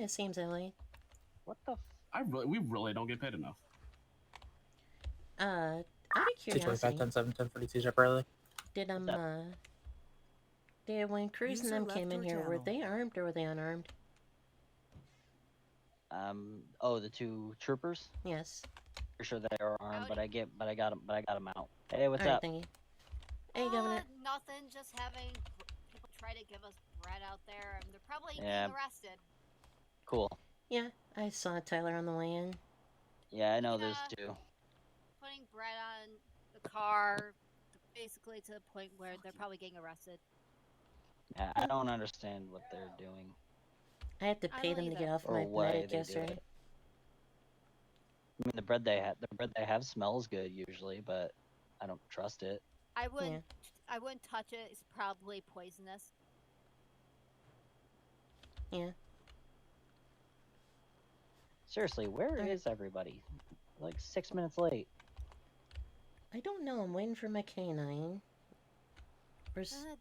It seems that way. What the? We really don't get paid enough. Out of curiosity, 225, 10-7, 10-42 separately. did when Cruz and them came in here, were they armed or were they unarmed? Oh, the two troopers? Yes. For sure they are armed, but I got them out. Hey, what's All right, up? thank you. Hey, Governor. Nothing. Just having people try to give us bread out there, and they're probably being arrested. Cool. Yeah, I saw Tyler on the way in. Yeah, I know those two. Putting bread on the car, basically to the point where they're probably getting arrested. Yeah, I don't understand what they're doing. I had to pay them to get off my medic yesterday. I mean, the bread they have smells good usually, but I don't trust it. I wouldn't touch it. It's probably poisonous. Yeah. Seriously, where is everybody? Like 6 minutes late. I don't know. I'm waiting for my canine.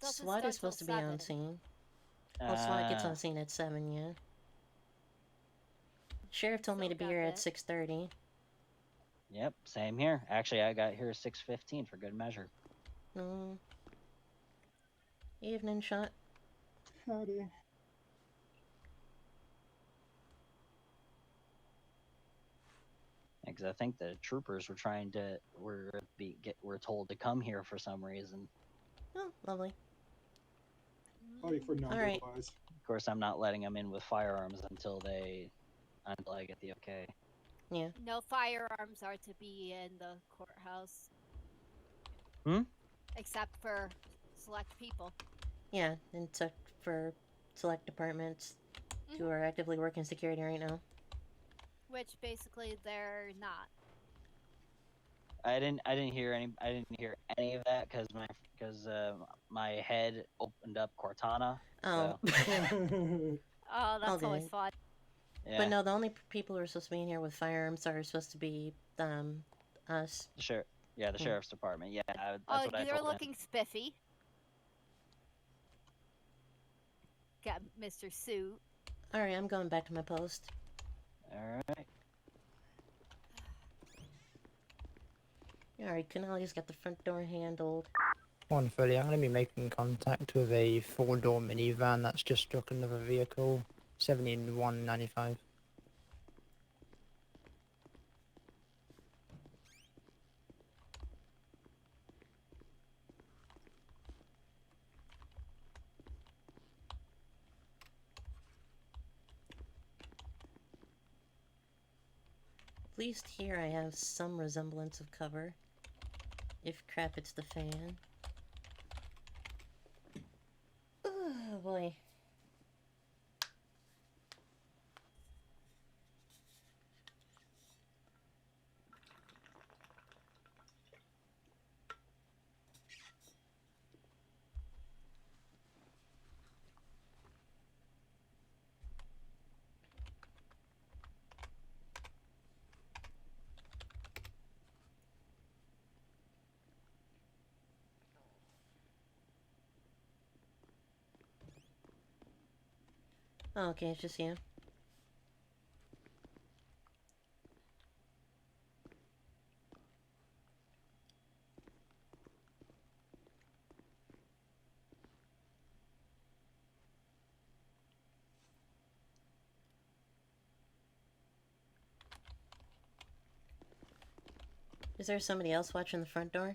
SWAT is supposed to be on scene. Well, SWAT gets on scene at 7, yeah. Sheriff told me to be here at 6:30. Yep, same here. Actually, I got here at 6:15 for good measure. Evening, Shot. Howdy. Because I think the troopers were told to come here for some reason. Oh, lovely. Sorry for number wise. Of course, I'm not letting them in with firearms until I get the okay. Yeah. No firearms are to be in the courthouse. Except for select people. Yeah, except for select departments who are actively working security right now. Which basically they're not. I didn't hear any of that because my head opened up Cortana. Oh. So. Oh, that's always fun. Yeah. But no, the only people who are supposed to be in here with firearms are supposed to be us. The sheriff's department. Yeah. That's what I told you're looking spiffy. Got Mr. Suit. All right, I'm going back to my post. All right. Alright, Canali's got the front door handled. 130, I'm going to be making contact with a 4-door minivan that's just struck another vehicle. 7195. At least here I have some resemblance of cover. If crap hits the fan. Oh boy. Oh, okay, it's just you. Is there somebody else watching the front door?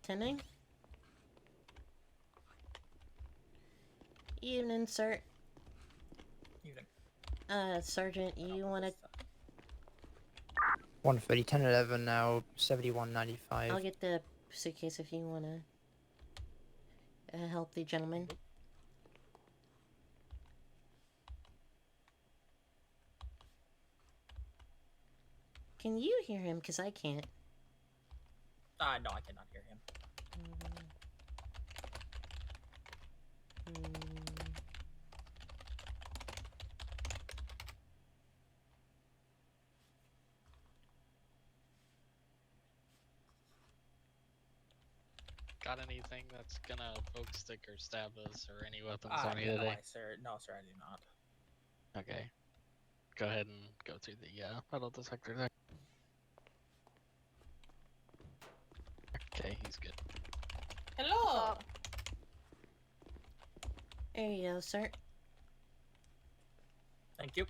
Tending? Evening, sir. Evening. Sergeant, you wanna... 130, 1011 now, 7195. I'll get the suitcase if you wanna... help the gentleman. Can you hear him? Because I can't. No, I cannot hear him. got anything that's gonna poke, stick, or stab us, or any weapons Ah, on you no, today? sir. No, sir, I do not. Okay. Go ahead and go through the metal detector there. Okay, he's good. Hello. There you go, sir. Thank you.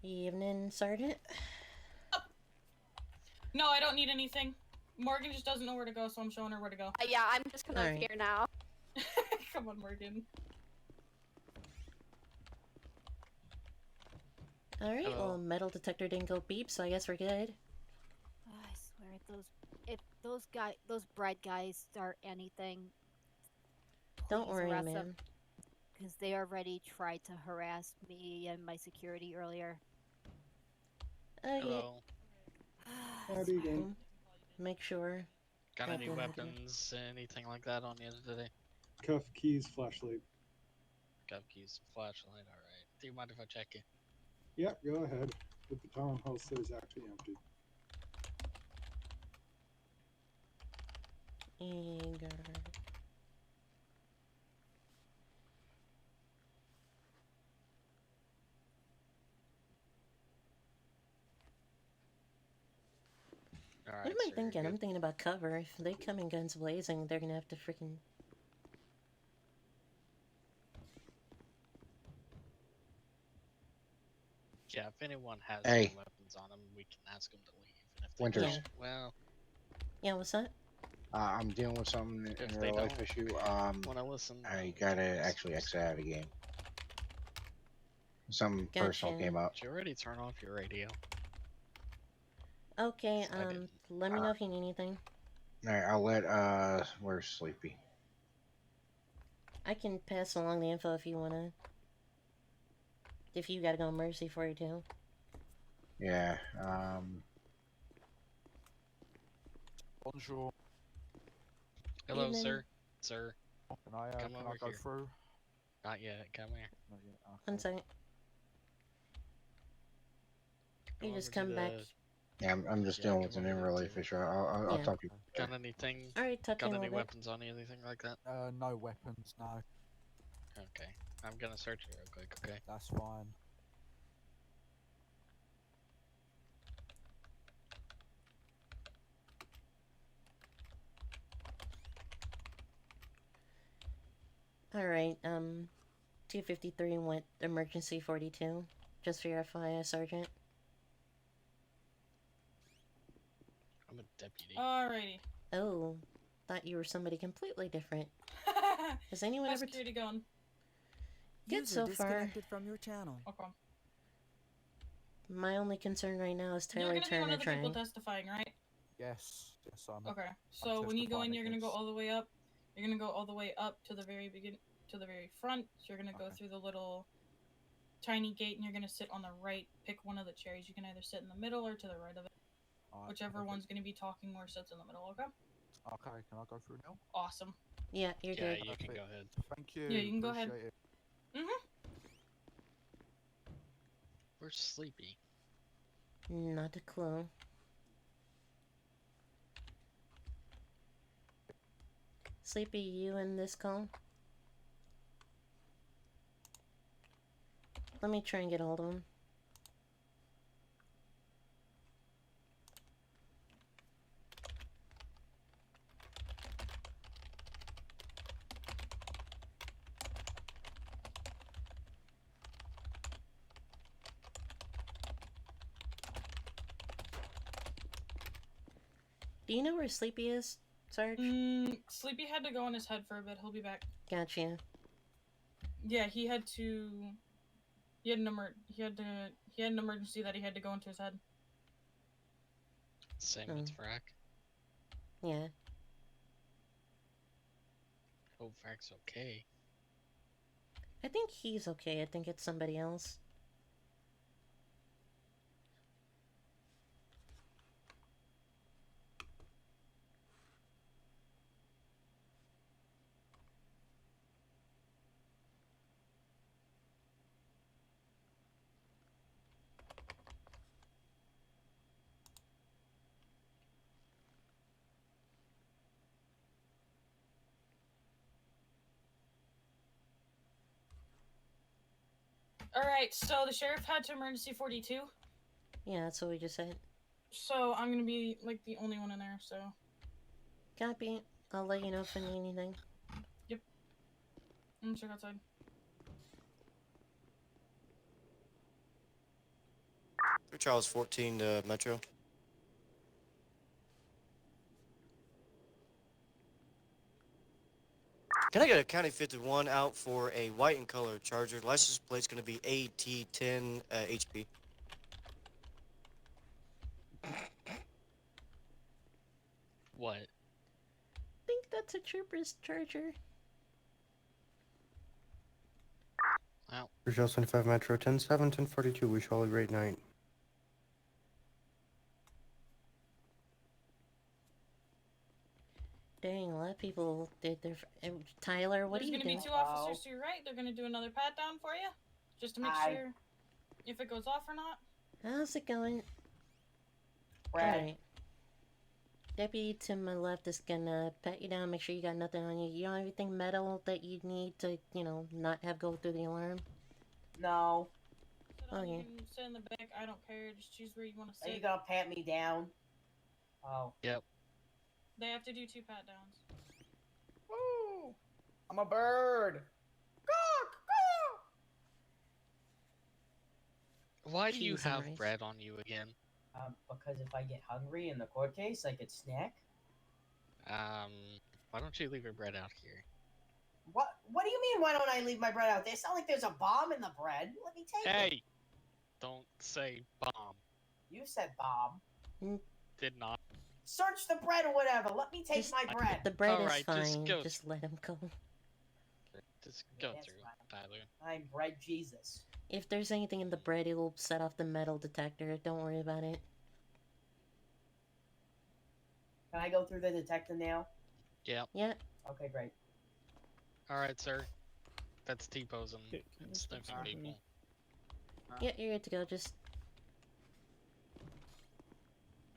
Evening, Sergeant. No, I don't need anything. Morgan just doesn't know where to go, so I'm showing her where to go. Yeah, I'm just gonna Alright. appear now. Come on, Morgan. Alright, Hello. well, metal detector didn't go beep, so I guess we're good. Oh, I swear, if those bright guys start anything, Don't please worry, arrest ma'am. them, because they already tried to harass me and my security earlier. Oh, Hello. Howdy again. yeah. Make sure. Got any Copy. weapons, anything like that on you today? Cuff, keys, flashlight. Got keys, flashlight, alright. Do you mind if I check you? Yeah, go ahead. But the townhouse is actually empty. Eager. Alright, What am I sir, you're thinking? I'm good. thinking about cover. If they come in guns blazing, they're gonna have to freaking. Yeah, if anyone has Hey. any weapons on them, we can ask them to leave. And if they Winters. don't, well, Yeah, what's that? I'm dealing with something in If a they real life don't issue. wanna listen, I then gotta just actually listen. exit out of the game. Something personal Gotcha. came up. Did you already turn off your radio? Okay, I didn't. let me know if you need anything. Alright, I'll let where's Sleepy? I can pass along the info if you wanna. If you gotta go mercy for you too. Yeah, Bonjour. Hello, Evening. sir. Sir, Can I Come over go here. through? not yet. Come here. Not yet, okay. One second. Go You just over to come back. yeah, I'm just Yeah, dealing with come an in over real to life it. issue. I'll Yeah. talk to you. Got anything? Alright, talk to Got you in a any little bit. weapons on you? Anything like that? No weapons, no. Okay. I'm gonna search you real quick. Okay. That's fine. Alright, 253 went emergency 42. Just for your FYI, Sergeant. I'm a deputy. Alrighty. Oh, thought you were somebody completely different. Has anyone How's ever... security going? Good so far. from your channel. Okay. My only concern right now is You're Taylor gonna be one Turner of the people trying. testifying, right? Yes, I'm Okay. So when you go in, you're gonna go all the way up. You're gonna go all the way up to the very to the very front. You're gonna go through the little tiny gate, and you're gonna sit on the right. Pick one of the chairs. You can either sit in the middle or to the right of it. Whichever one's gonna be talking more sits in the middle. Okay. Okay, can I go through now? Awesome. Yeah, you're Yeah, good. you can go ahead. Thank you. Yeah, you can go ahead. Appreciate it. Where's Sleepy? Not a clue. Sleepy, you in this call? Let me try and get a hold of him. Do you know where Sleepy is, Sarge? Sleepy had to go on his head for a bit. He'll be back. Gotcha. Yeah, he had to. He had an emergency that he had to go into his head. Same with Frack. Yeah. Hope Frack's okay. I think he's okay. I think it's somebody else. Alright, so the sheriff had to emergency 42. Yeah, that's what we just said. So I'm gonna be like the only one in there, so. Copy. I'll let you know if I need anything. I'm gonna check outside. Charles 14 to Metro. Can I get a County 51 out for a white and color Charger? License plate's going to be AT10 HP. What? I think that's a trooper's charger. Wow. Charles 25 Metro 10-7, 1042. We shall great night. Dang, a lot of people did their. Tyler, what There's are you gonna doing? be 2 officers to your right. They're gonna do another pat down for you, just to make sure if it goes off or not. How's it going? Brad. Alright. Deputy to my left is gonna pat you down, make sure you got nothing on you. You don't have anything metal that you need to, you know, not have go through the alarm? No. Sit on, Okay. You can sit in the back. I don't care. Just choose where you want to Are sit. you gonna pat me down? Oh. Yep. They have to do 2 pat downs. Woo! I'm a bird. Why do you Jeez, have Maurice. bread on you again? Because if I get hungry in the court case, I could snack. Why don't you leave your bread out here? What do you mean, why don't I leave my bread out there? It's not like there's a bomb in the bread. Let me take it. Hey! Don't say bomb. You said bomb. Did not. Search the bread or whatever. Let me take Just- my bread. The bread is Alright, just fine. go. Just let him go. Just go That's through, fine. Tyler. I'm bread Jesus. If there's anything in the bread, it'll set off the metal detector. Don't worry about it. Can I go through the detector now? Yep. Yeah. Okay, great. Alright, sir. That's T-posing and sniffing people. Yeah, you're good to go. Just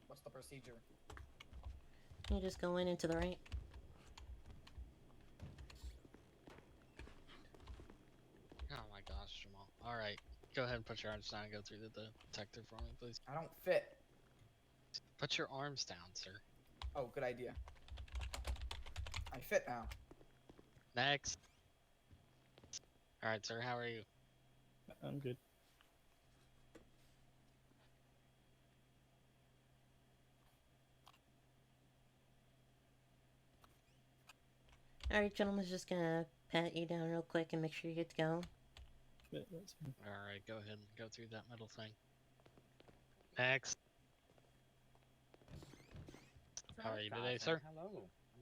What's the procedure? you just go in and to the right. Oh my gosh, Jamal. Alright. Go ahead and put your arms down and go through the detector for me, please. I don't fit. Put your arms down, sir. Oh, good idea. I fit now. Next. Alright, sir, how are you? I'm good. Alright, gentlemen's just gonna pat you down real quick and make sure you're good to go. Alright, go ahead and go through that middle thing. Next. How are you today, sir? Hello.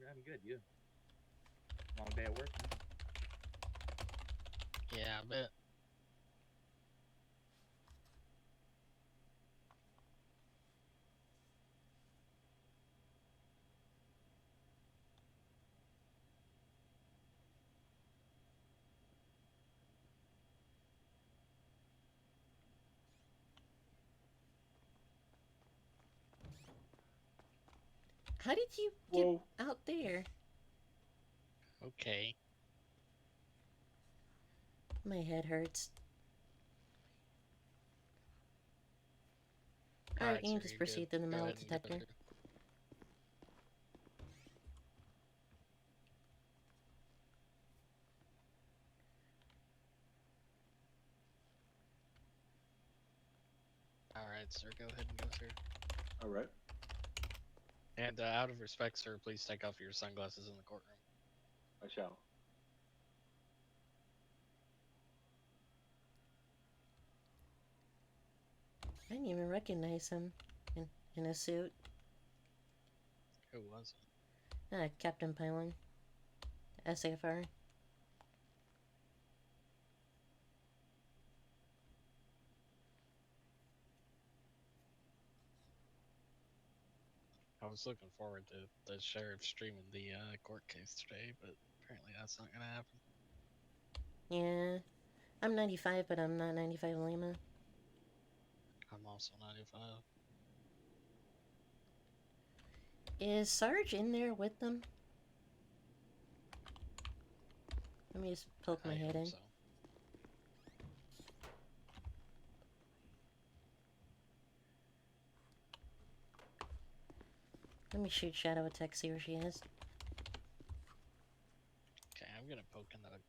I'm good. You? Long day at work. Yeah, I bet. How did you get out there? Okay. My head hurts. Alright, you can sir, just you're proceed good. through the Go metal ahead and go detector. through. Alright, sir, go ahead and go through. All right. And out of respect, sir, please take off your sunglasses in the courtroom. I shall. I didn't even recognize him in a suit. Who was it? Captain Pylon. SAFR. I was looking forward to the sheriff streaming the court case today, but apparently that's not gonna happen. Yeah. I'm 95, but I'm not 95 Lima. I'm also 95. Is Sarge in there with them? Let me just poke my I head hope in. so. Let me shoot Shadow a text, see where she is. Okay, I'm gonna poke into the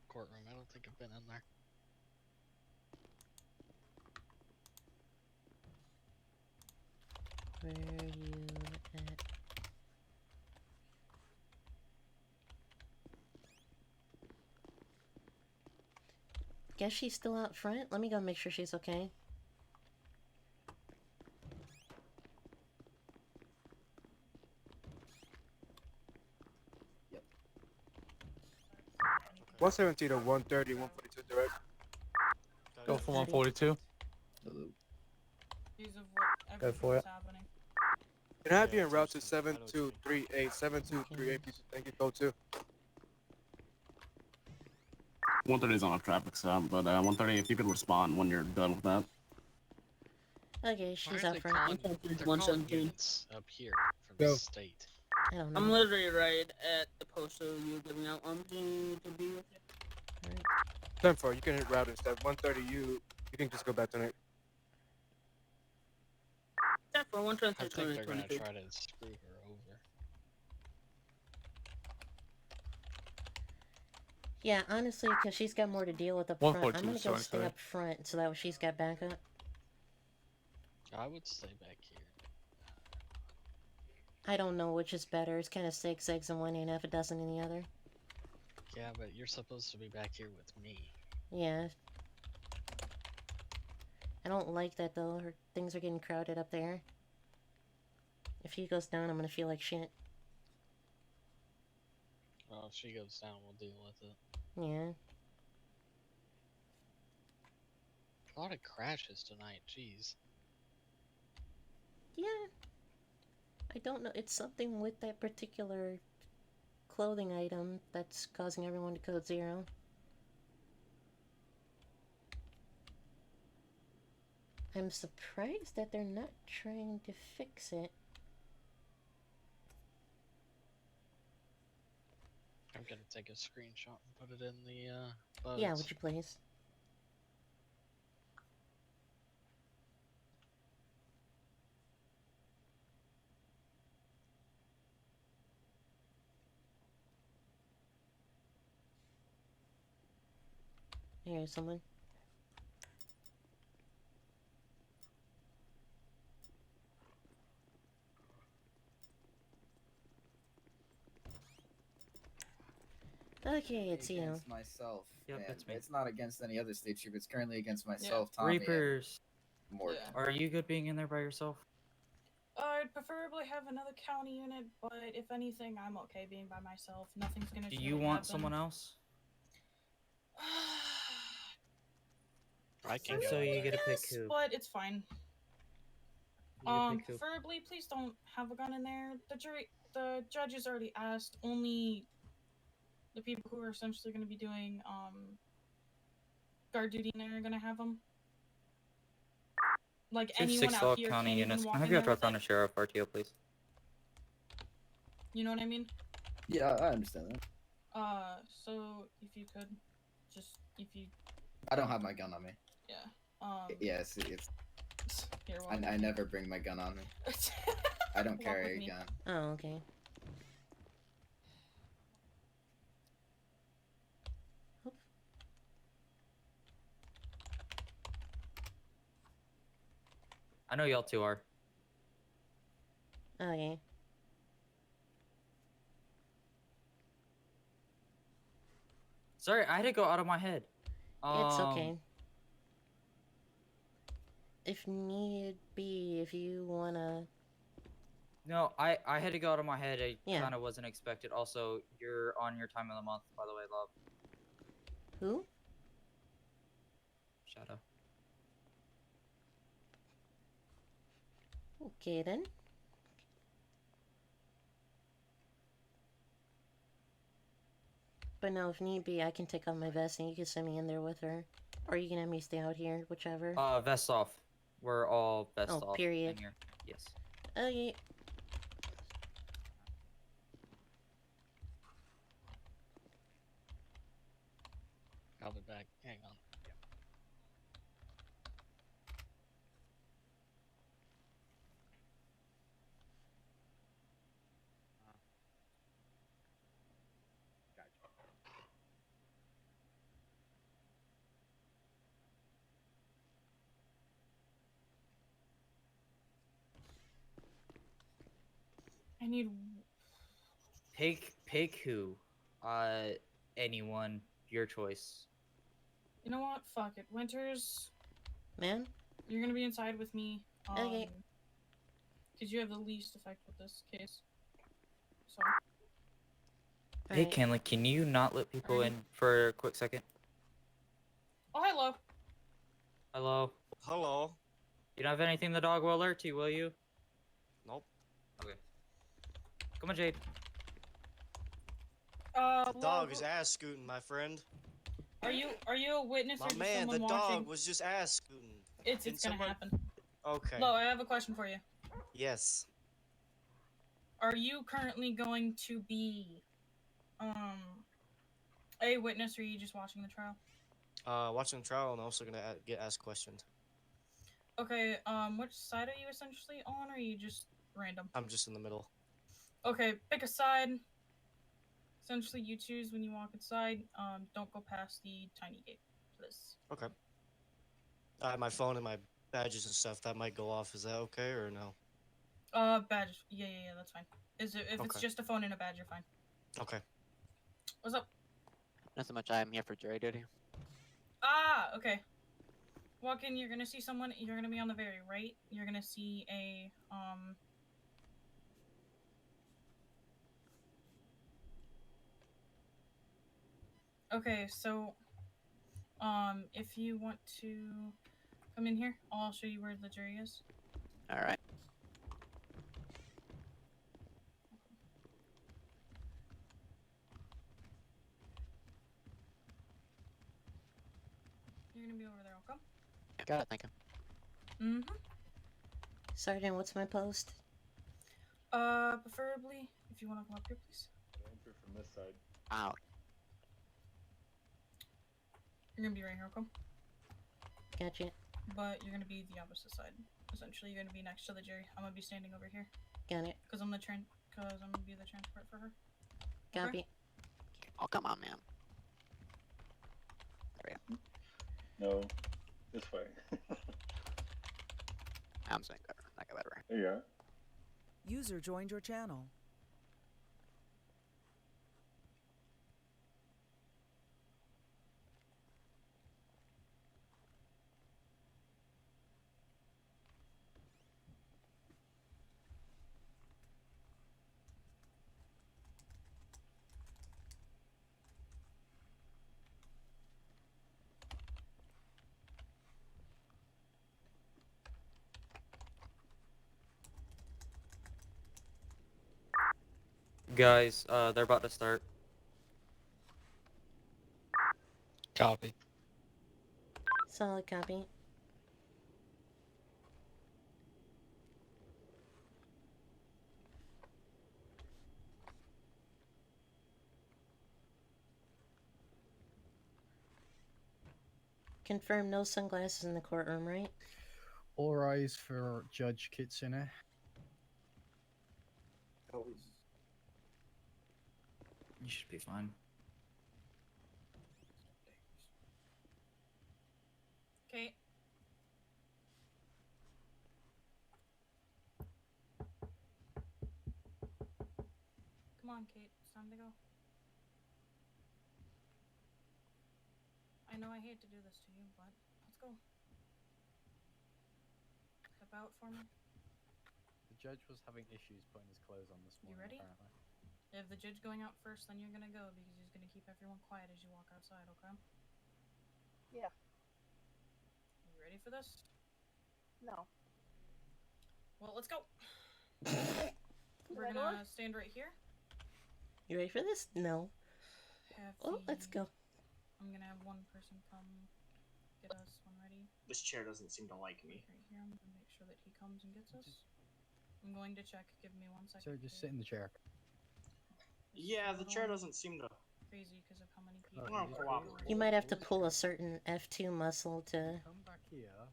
courtroom. I don't think I've been in there. Where are you at? Guess she's still out front. Let me go make sure she's okay. Yep. 170 to 130, 142 direct. Go for 142. News of what Go for it. happening. Can I have you en route to 7238, 7238, thank you, code 2. 130 is on a traffic stop, but 130, if you could respond when you're done with that. Okay, Why she's are out they front. calling, they're calling units up here from Go. the state. I don't know. I'm literally right at the post, so you're giving out to be with you. 10-4, you can hit route instead. 130, you can just go back to it. Yeah, for I 123, think they're gonna 22. try to screw her over. Yeah, honestly, because she's got more to deal with up front. I'm 142 gonna is go stay 23. up front so that way she's got backup. I would stay back here. I don't know which is better. It's kind of zigzags in one and half a dozen in the other. Yeah, but you're supposed to be back here with me. Yeah. I don't like that though. Her things are getting crowded up there. If she goes down, I'm gonna feel like shit. Well, if she goes down, we'll deal with it. Yeah. A lot of crashes tonight, jeez. Yeah. I don't know. It's something with that particular clothing item that's causing everyone to code 0. I'm surprised that they're not trying to fix it. I'm gonna take a screenshot and put it in the buds. Yeah, would you please? Here's someone. Okay, it's you. Against myself. Yep, and it's me. It's not against any other state troop. It's currently against myself, Tommy, and Reapers. Morgan. Are you good being in there by yourself? I'd preferably have another county unit, but if anything, I'm okay being by myself. Nothing's gonna. Do you want someone else? I can If so, you get to pick Yes, who. but it's fine. You get to pick who. Preferably, please don't have a gun in there. The judges already asked. Only the people who are essentially going to be doing guard duty in there are going to have them. Like anyone 2-6 out log here county can't even units. Can walk I have in you there drop with down it. to sheriff RTO, please? You know what I mean? Yeah, I understand that. So if you could, just if you. I don't have my gun on me. Yeah. Yeah, it's Here, I never bring my gun on me. I don't Walk carry with a me. gun. Oh, okay. I know y'all two are. Okay. Sorry, I had to go out of my head. It's okay. If need be, if you wanna... No, I had to go out of my head. It Yeah. kind of wasn't expected. Also, you're on your time of the month, by the way, love. Who? Shadow. Okay then. But no, if need be, I can take off my vest and you can send me in there with her. Or you can have me stay out here, whichever. Vest off. We're all vest Oh, off. period. In here. Yes. Okay. I'll be back. Hang on. I need. Pick who? Anyone. Your choice. You know what? Fuck it. Winters, Man? you're gonna be inside with me. Okay. Because you have the least effect with this case. So. Hey, Kenley, can you not let people in for a quick second? Oh, hello. Hello. Hello. You don't have anything the dog will alert you, will you? Nope. Okay. Come on, Jade. The dog is ass scooting, my friend. Are you a witness or My just man, someone the watching? dog was just ass scooting. It's Can gonna someone- happen. Okay. Lo, I have a question for you. Yes. Are you currently going to be a witness, or are you just watching the trial? Watching the trial and also gonna get asked questions. Okay, which side are you essentially on, or are you just random? I'm just in the middle. Okay, pick a side. Essentially, you choose when you walk inside. Don't go past the tiny gate, please. Okay. I have my phone and my badges and stuff. That might go off. Is that okay or no? Badge. Yeah, that's fine. If it's Okay. just a phone and a badge, you're fine. Okay. What's up? Nothing much. I'm here for jury duty. Ah, okay. Walk in, you're gonna see someone, you're gonna be on the very right. You're gonna see a, Okay, so, if you want to come in here, I'll show you where the jury is. Alright. You're gonna be over there, okay? Got it, thank you. Mm-hmm. Sergeant, what's my post? Preferably, if you want to come up here, please. Enter from this side. Out. You're gonna be right here, okay? Gotcha. But you're gonna be the opposite side. Essentially, you're gonna be next to the jury. I'm gonna be standing over here. Got it. Cause I'm gonna be the transport for her. Copy. Oh, come on, man. There we go. No, this way. I'm saying better. I got better. There you are. User joined your channel. Guys, they're about to start. Copy. Solid copy. Confirm no sunglasses in the courtroom, right? All eyes for Judge Kitsune. You should be fine. Okay. Come on, Kate. It's time to go. I know I hate to do this to you, but let's go. Step out for me. The judge was having issues putting his clothes on this You morning, ready? apparently. If the judge going out first, then you're gonna go because he's gonna keep everyone quiet as you walk outside, okay? Yeah. You ready for this? No. Well, let's go. We're Right gonna on? stand right here. You ready for this? No. Have Oh, let's go. I'm gonna have one person come get us one ready. This chair doesn't seem to like me. Right here. I'm gonna make sure that he comes and gets us. I'm going to check. Give me 1 second. So just sit in the chair. Yeah, the chair doesn't seem to. Crazy because of how many people. I don't cooperate. You might have to pull a certain F2 muscle to... Come back here,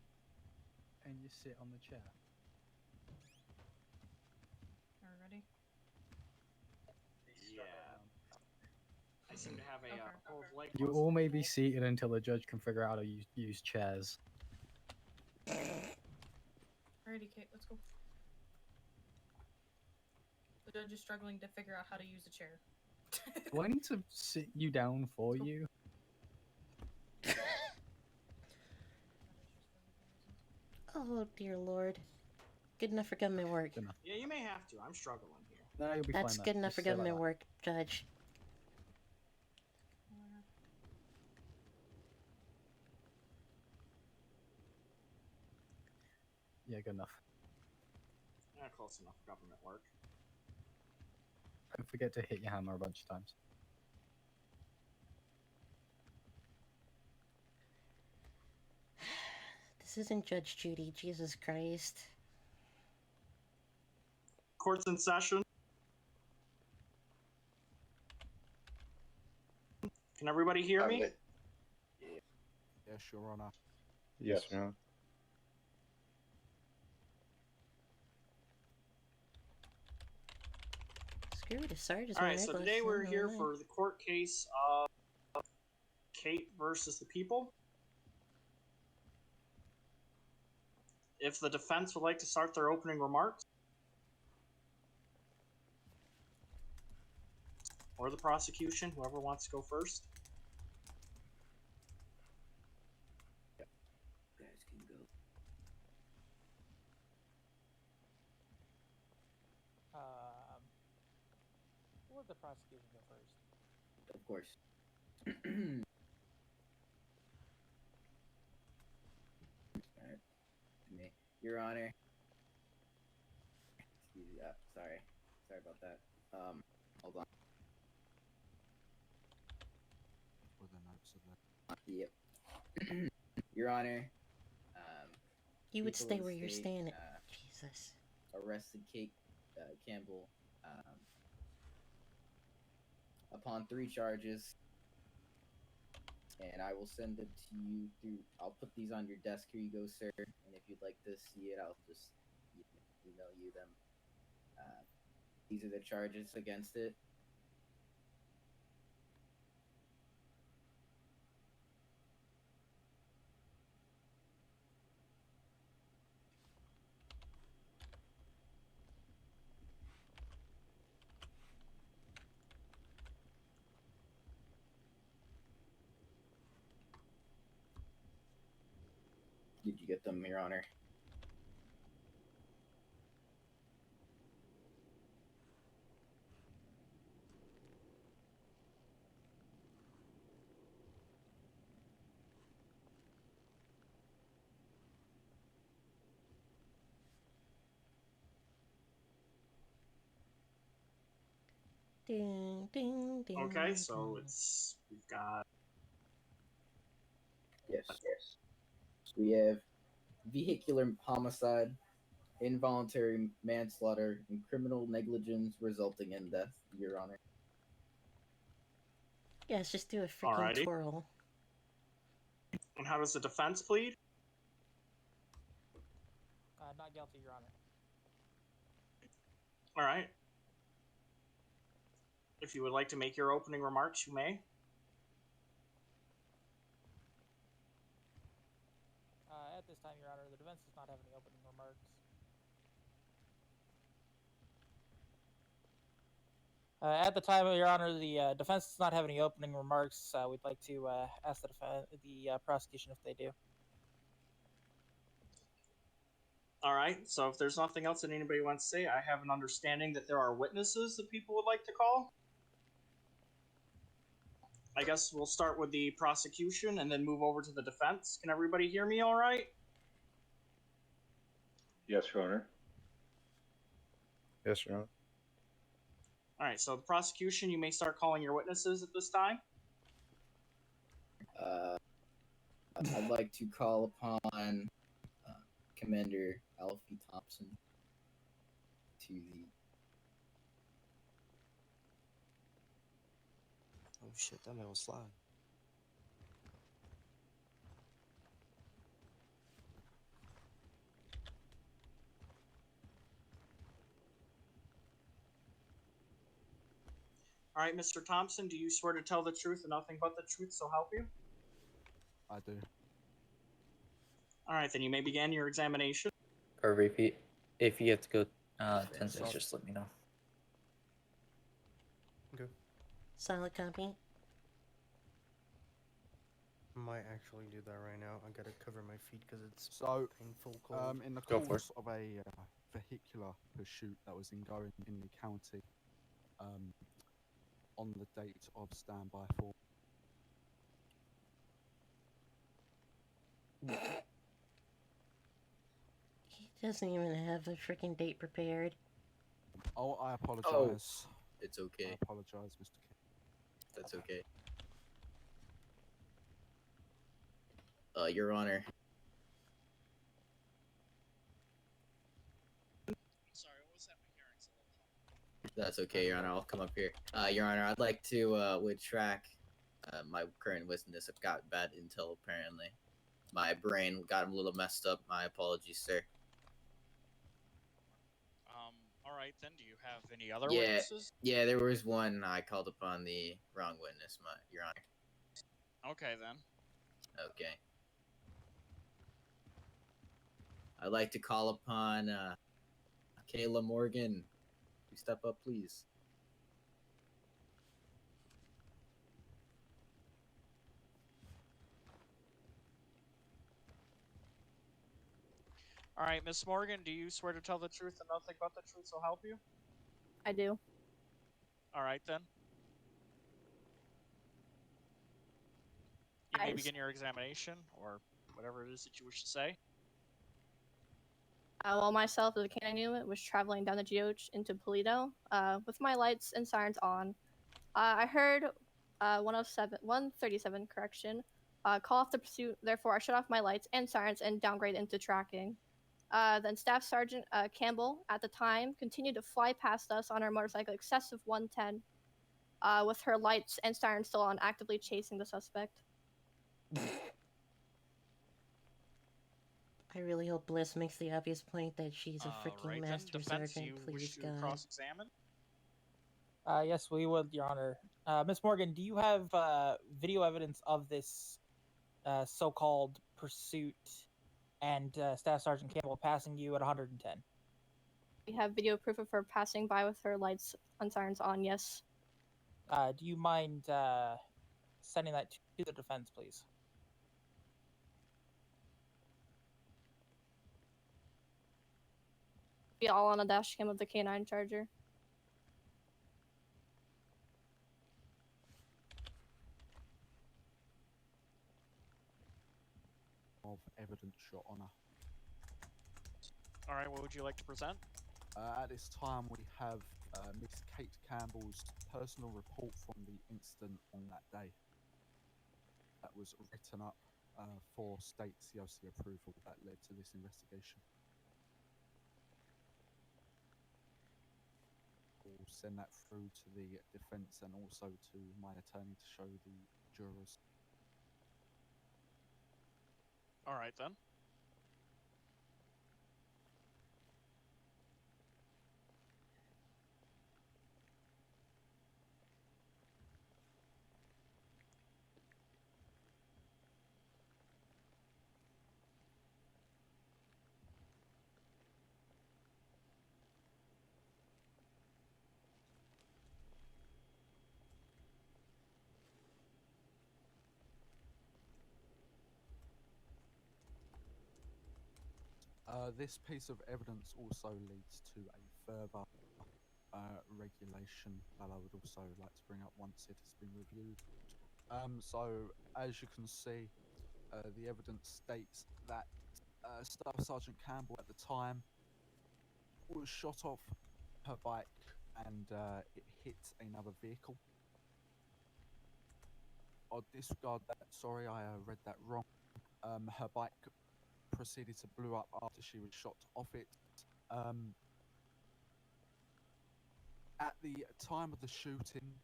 and you sit on the chair. Are we ready? Yeah. I seem to have a whole leg. You all may be seated until the judge can figure out how to use chairs. Alrighty, Kate, let's go. The judge is struggling to figure out how to use a chair. Do I need to sit you down for you? Oh dear lord. Good enough for government work. Yeah, you may have to. I'm struggling here. No, you'll be That's fine. good enough for government work, Judge. Yeah, good enough. Yeah, close enough for government work. Don't forget to hit your hammer a bunch of times. This isn't Judge Judy, Jesus Christ. Court's in session. Can everybody hear me? Yeah, sure, Rona. Yes. Screw it, Sarge is All my right, so necklace. today we're Oh, here my. for the court case of Kate versus the people. If the defense would like to start their opening remarks, or the prosecution, whoever wants to go first. Guys can go. We'll let the prosecution go first. Of course. Alright. Me. Your Honor. Excuse me. Sorry. Sorry about that. Hold on. Yep. Your Honor. You would people stay of the where you're state, standing. Jesus. Arrested Kate Campbell upon 3 charges, and I will send it to you through. I'll put these on your desk. Here you go, sir. And if you'd like to see it, I'll just email you them. These are the charges against it. Did you get them, Your Honor? Ding, ding, ding. Okay, so we've got. Yes. We have vehicular homicide, involuntary manslaughter, and criminal negligence resulting in death, Your Honor. Yeah, let's just do a freaking Alrighty. twirl. And how does the defense plead? Not guilty, Your Honor. All right. If you would like to make your opening remarks, you may. At this time, Your Honor, the defense does not have any opening remarks. At the time, Your Honor, the defense does not have any opening remarks. We'd like to ask the prosecution if they do. All right, so if there's nothing else that anybody wants to say, I have an understanding that there are witnesses that people would like to call. I guess we'll start with the prosecution and then move over to the defense. Can everybody hear me all right? Yes, Your Honor. Yes, Your Honor. All right, so the prosecution, you may start calling your witnesses at this time. I'd like to call upon Commander Alfie Thompson to the. Oh shit, that man was slide. All right, Mr. Thompson, do you swear to tell the truth and nothing but the truth, so help you? I do. All right, then you may begin your examination. Or repeat. If you have to go 10 seconds, just let me know. Solid copy. Might actually do that right now. I gotta cover my feet because it's So, painful cold. in the Go for course of a vehicular pursuit that was ongoing in the county, on the date of standby for. He doesn't even have a freaking date prepared. Oh, I apologize. It's okay. I apologize, Mr. King. That's okay. Your Honor. Sorry, what was that? My hearing's a little hot. That's okay, Your Honor. I'll come up here. Your Honor, I'd like to track my current witness. I've got bad intel apparently. My brain got a little messed up. My apologies, sir. All right then. Do you have any other Yeah, witnesses? yeah. There was one. I called upon the wrong witness, Your Honor. Okay then. Okay. I'd like to call upon Kayla Morgan. You step up, please. All right, Miss Morgan. Do you swear to tell the truth and nothing but the truth, so help you? I do. All right then. You may begin your examination, or whatever it is that you wish to say. While myself as a canine unit was traveling down the GOH into Polito, with my lights and sirens on, I heard 137 correction, call off the pursuit. Therefore, I shut off my lights and sirens and downgrade into tracking. Then Staff Sgt Campbell, at the time, continued to fly past us on her motorcycle, excessive 110, with her lights and sirens still on, actively chasing the suspect. I really hope Bliss makes the obvious point that she's a freaking Right then, master defense. sergeant. You Please, wish to God. cross-examine? Yes, we would, Your Honor. Miss Morgan, do you have video evidence of this so-called pursuit and Staff Sergeant Campbell passing you at 110? We have video proof of her passing by with her lights and sirens on, yes. Do you mind sending that to the defense, please? Be all on a dash cam of the K9 Charger. Of evidence, Your Honor. All right, what would you like to present? At this time, we have Miss Kate Campbell's personal report from the incident on that day. That was written up for state COC approval that led to this investigation. We'll send that through to the defense and also to my attorney to show the jurors. All right then. This piece of evidence also leads to a further regulation that I would also like to bring up once it has been reviewed. So, as you can see, the evidence states that Staff Sergeant Campbell at the time was shot off her bike and it hit another vehicle. I'll disregard that, sorry, I read that wrong. Her bike proceeded to blow up after she was shot off it. At the time of the shooting,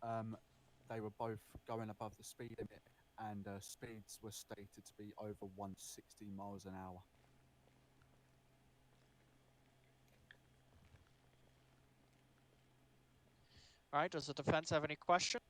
they were both going above the speed limit, and speeds were stated to be over 160 miles an hour. All right, does the defense have any questions?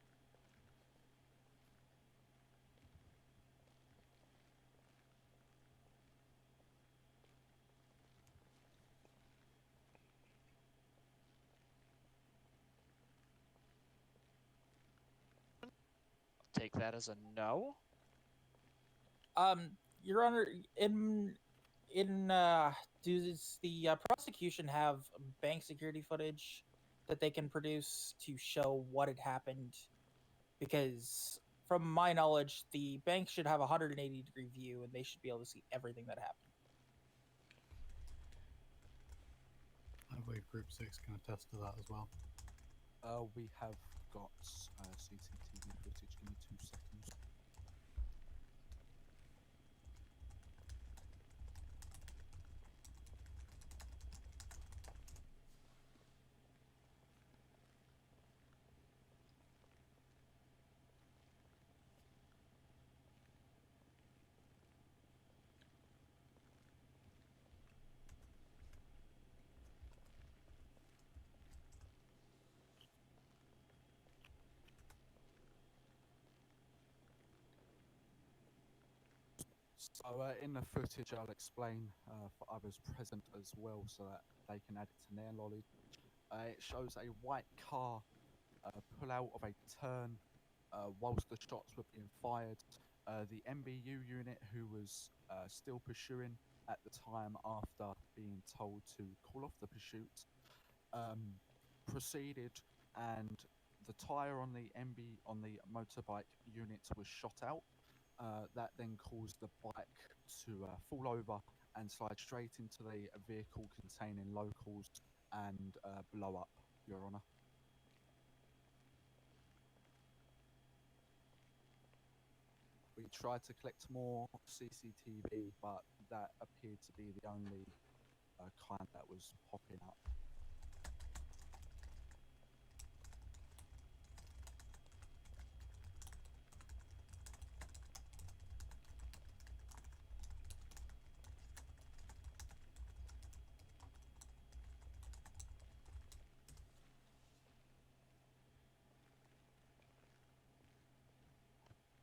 take that as a no. Your Honor, does the prosecution have bank security footage that they can produce to show what had happened? Because from my knowledge, the bank should have a 180-degree view, and they should be able to see everything that happened. I believe Group 6 can attest to that as well. We have got CCTV footage. Give me 2 seconds. So in the footage, I'll explain for others present as well, so that they can add it to their knowledge. It shows a white car pull out of a turn whilst the shots were being fired. The MBU unit, who was still pursuing at the time after being told to call off the pursuit, proceeded, and the tyre on the motorbike unit was shot out. That then caused the bike to fall over and slide straight into the vehicle containing locals and blow up, Your Honour. We tried to collect more CCTV, but that appeared to be the only kind that was popping up.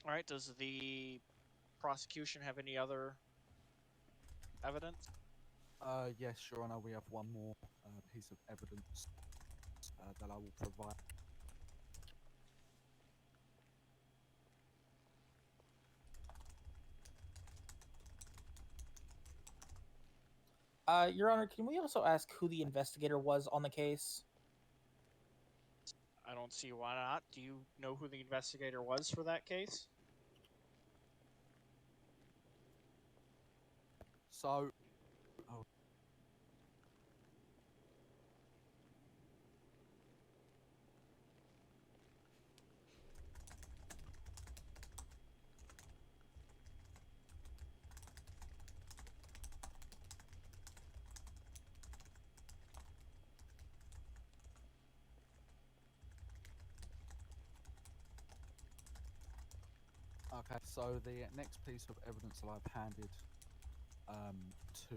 All right. Does the prosecution have any other evidence? Yes, Your Honour, we have one more piece of evidence that I will provide. Your Honor, can we also ask who the investigator was on the case? I don't see why not. Do you know who the investigator was for that case? So, okay, so the next piece of evidence that I've handed to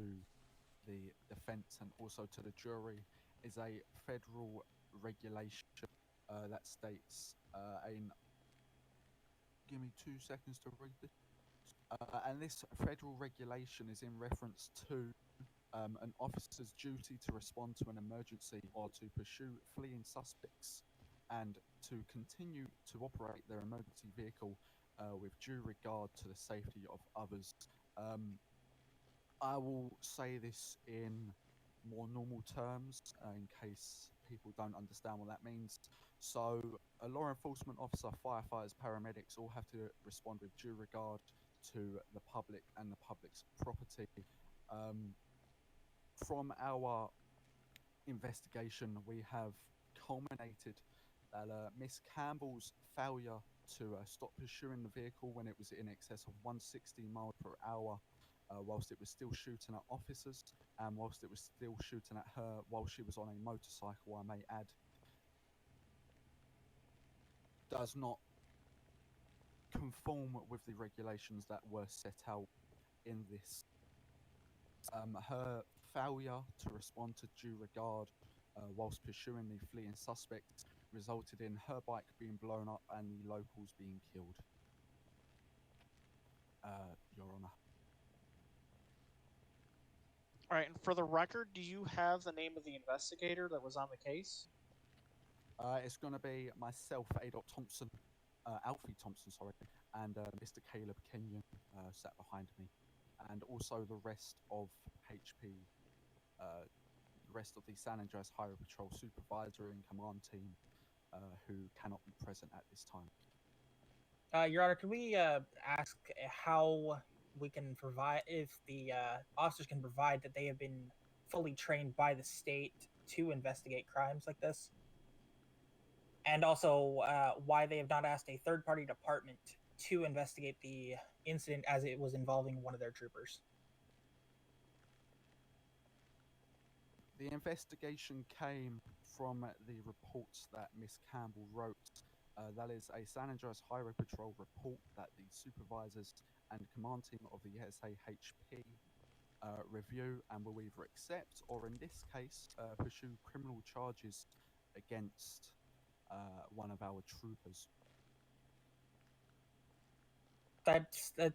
the defence and also to the jury is a federal regulation that states give me 2 seconds to read this. And this federal regulation is in reference to an officer's duty to respond to an emergency or to pursue fleeing suspects and to continue to operate their emergency vehicle with due regard to the safety of others. I will say this in more normal terms in case people don't understand what that means. So a law enforcement officer, firefighters, paramedics all have to respond with due regard to the public and the public's property. From our investigation, we have culminated that Miss Campbell's failure to stop pursuing the vehicle when it was in excess of 160 miles per hour whilst it was still shooting at officers and whilst it was still shooting at her while she was on a motorcycle, I may add, does not conform with the regulations that were set out in this. Her failure to respond to due regard whilst pursuing the fleeing suspects resulted in her bike being blown up and the locals being killed. Your Honour. All right, and for the record, do you have the name of the investigator that was on the case? It's going to be myself, A. Thompson. Alfie Thompson, sorry, and Mr. Caleb Kenyon sat behind me, and also the rest of HP, the rest of the San Andreas Highway Patrol supervisor and command team who cannot be present at this time. Your Honor, can we ask how we can provide, if the officers can provide that they have been fully trained by the state to investigate crimes like this? And also why they have not asked a third-party department to investigate the incident as it was involving one of their troopers. The investigation came from the reports that Miss Campbell wrote. That is a San Andreas Highway Patrol report that the supervisors and command team of the SAHP review and will either accept or, in this case, pursue criminal charges against one of our troopers. That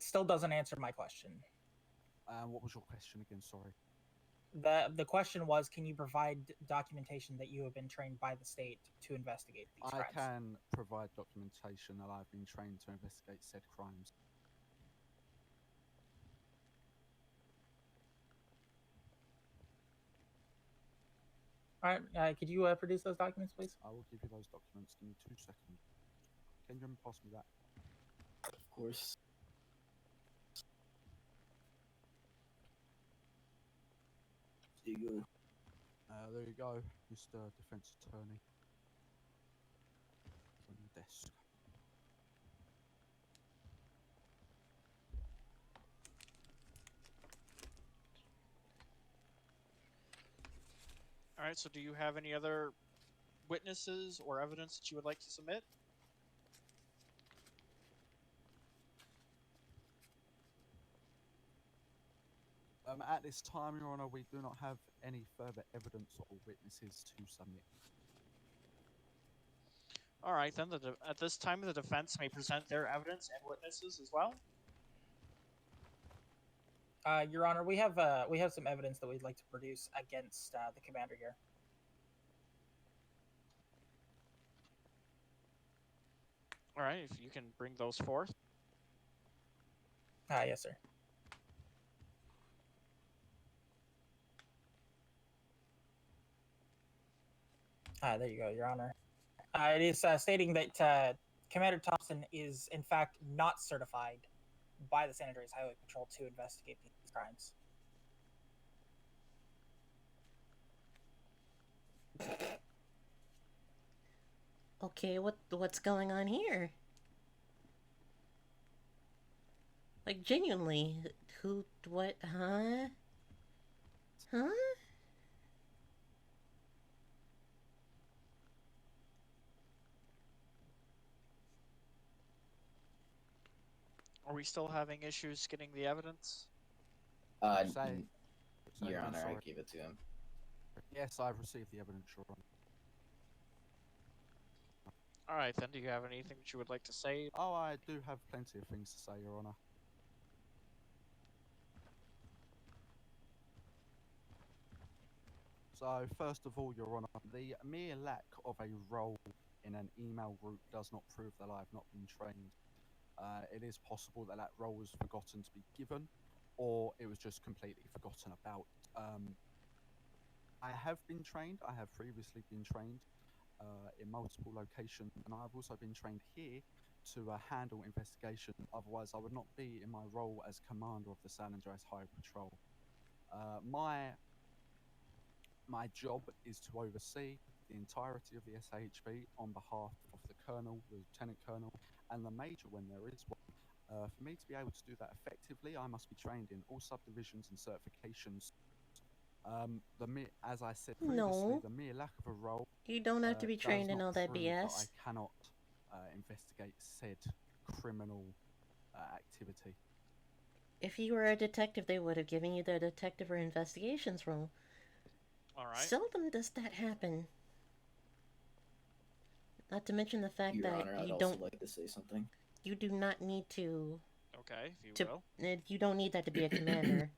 still doesn't answer my question. What was your question again? Sorry. The question was, can you provide documentation that you have been trained by the state to investigate these crimes? I can provide documentation that I've been trained to investigate said crimes. All right, could you produce those documents, please? I will give you those documents. Give me 2 seconds. Can you pass me that? Of course. There you go. There you go, Mr. Defense Attorney. On your desk. All right. So, do you have any other witnesses or evidence that you would like to submit? At this time, Your Honor, we do not have any further evidence or witnesses to submit. All right, then. At this time, the defense may present their evidence and witnesses as well. Your Honor, we have some evidence that we'd like to produce against the commander here. All right, if you can bring those forth. Yes, sir. There you go, Your Honor. It is stating that Commander Thompson is, in fact, not certified by the San Andreas Highway Patrol to investigate these crimes. Okay, what's going on here? Like, genuinely, what, huh? Huh? Are we still having issues getting the evidence? Your Honor, I gave it to him. Yes, I've received the evidence, Your Honor. All right, then. Do you have anything that you would like to say? Oh, I do have plenty of things to say, Your Honor. So, first of all, Your Honor, the mere lack of a role in an email group does not prove that I've not been trained. It is possible that that role was forgotten to be given, or it was just completely forgotten about. I have been trained. I have previously been trained in multiple locations, and I've also been trained here to handle investigation. Otherwise, I would not be in my role as commander of the San Andreas Highway Patrol. My job is to oversee the entirety of the SAHP on behalf of the Colonel, the Lieutenant Colonel, and the Major when there is one. For me to be able to do that effectively, I must be trained in all subdivisions and certifications. As I said previously, the mere lack of a role. You don't have to be trained in all that BS. That I cannot investigate said criminal activity. If you were a detective, they would have given you the detective or investigations role. All right. Seldom does that happen. Not to mention the fact Your that Honor, I'd you also don't. like to say something. You do not need to. Okay, if you will. You don't need that to be a commander.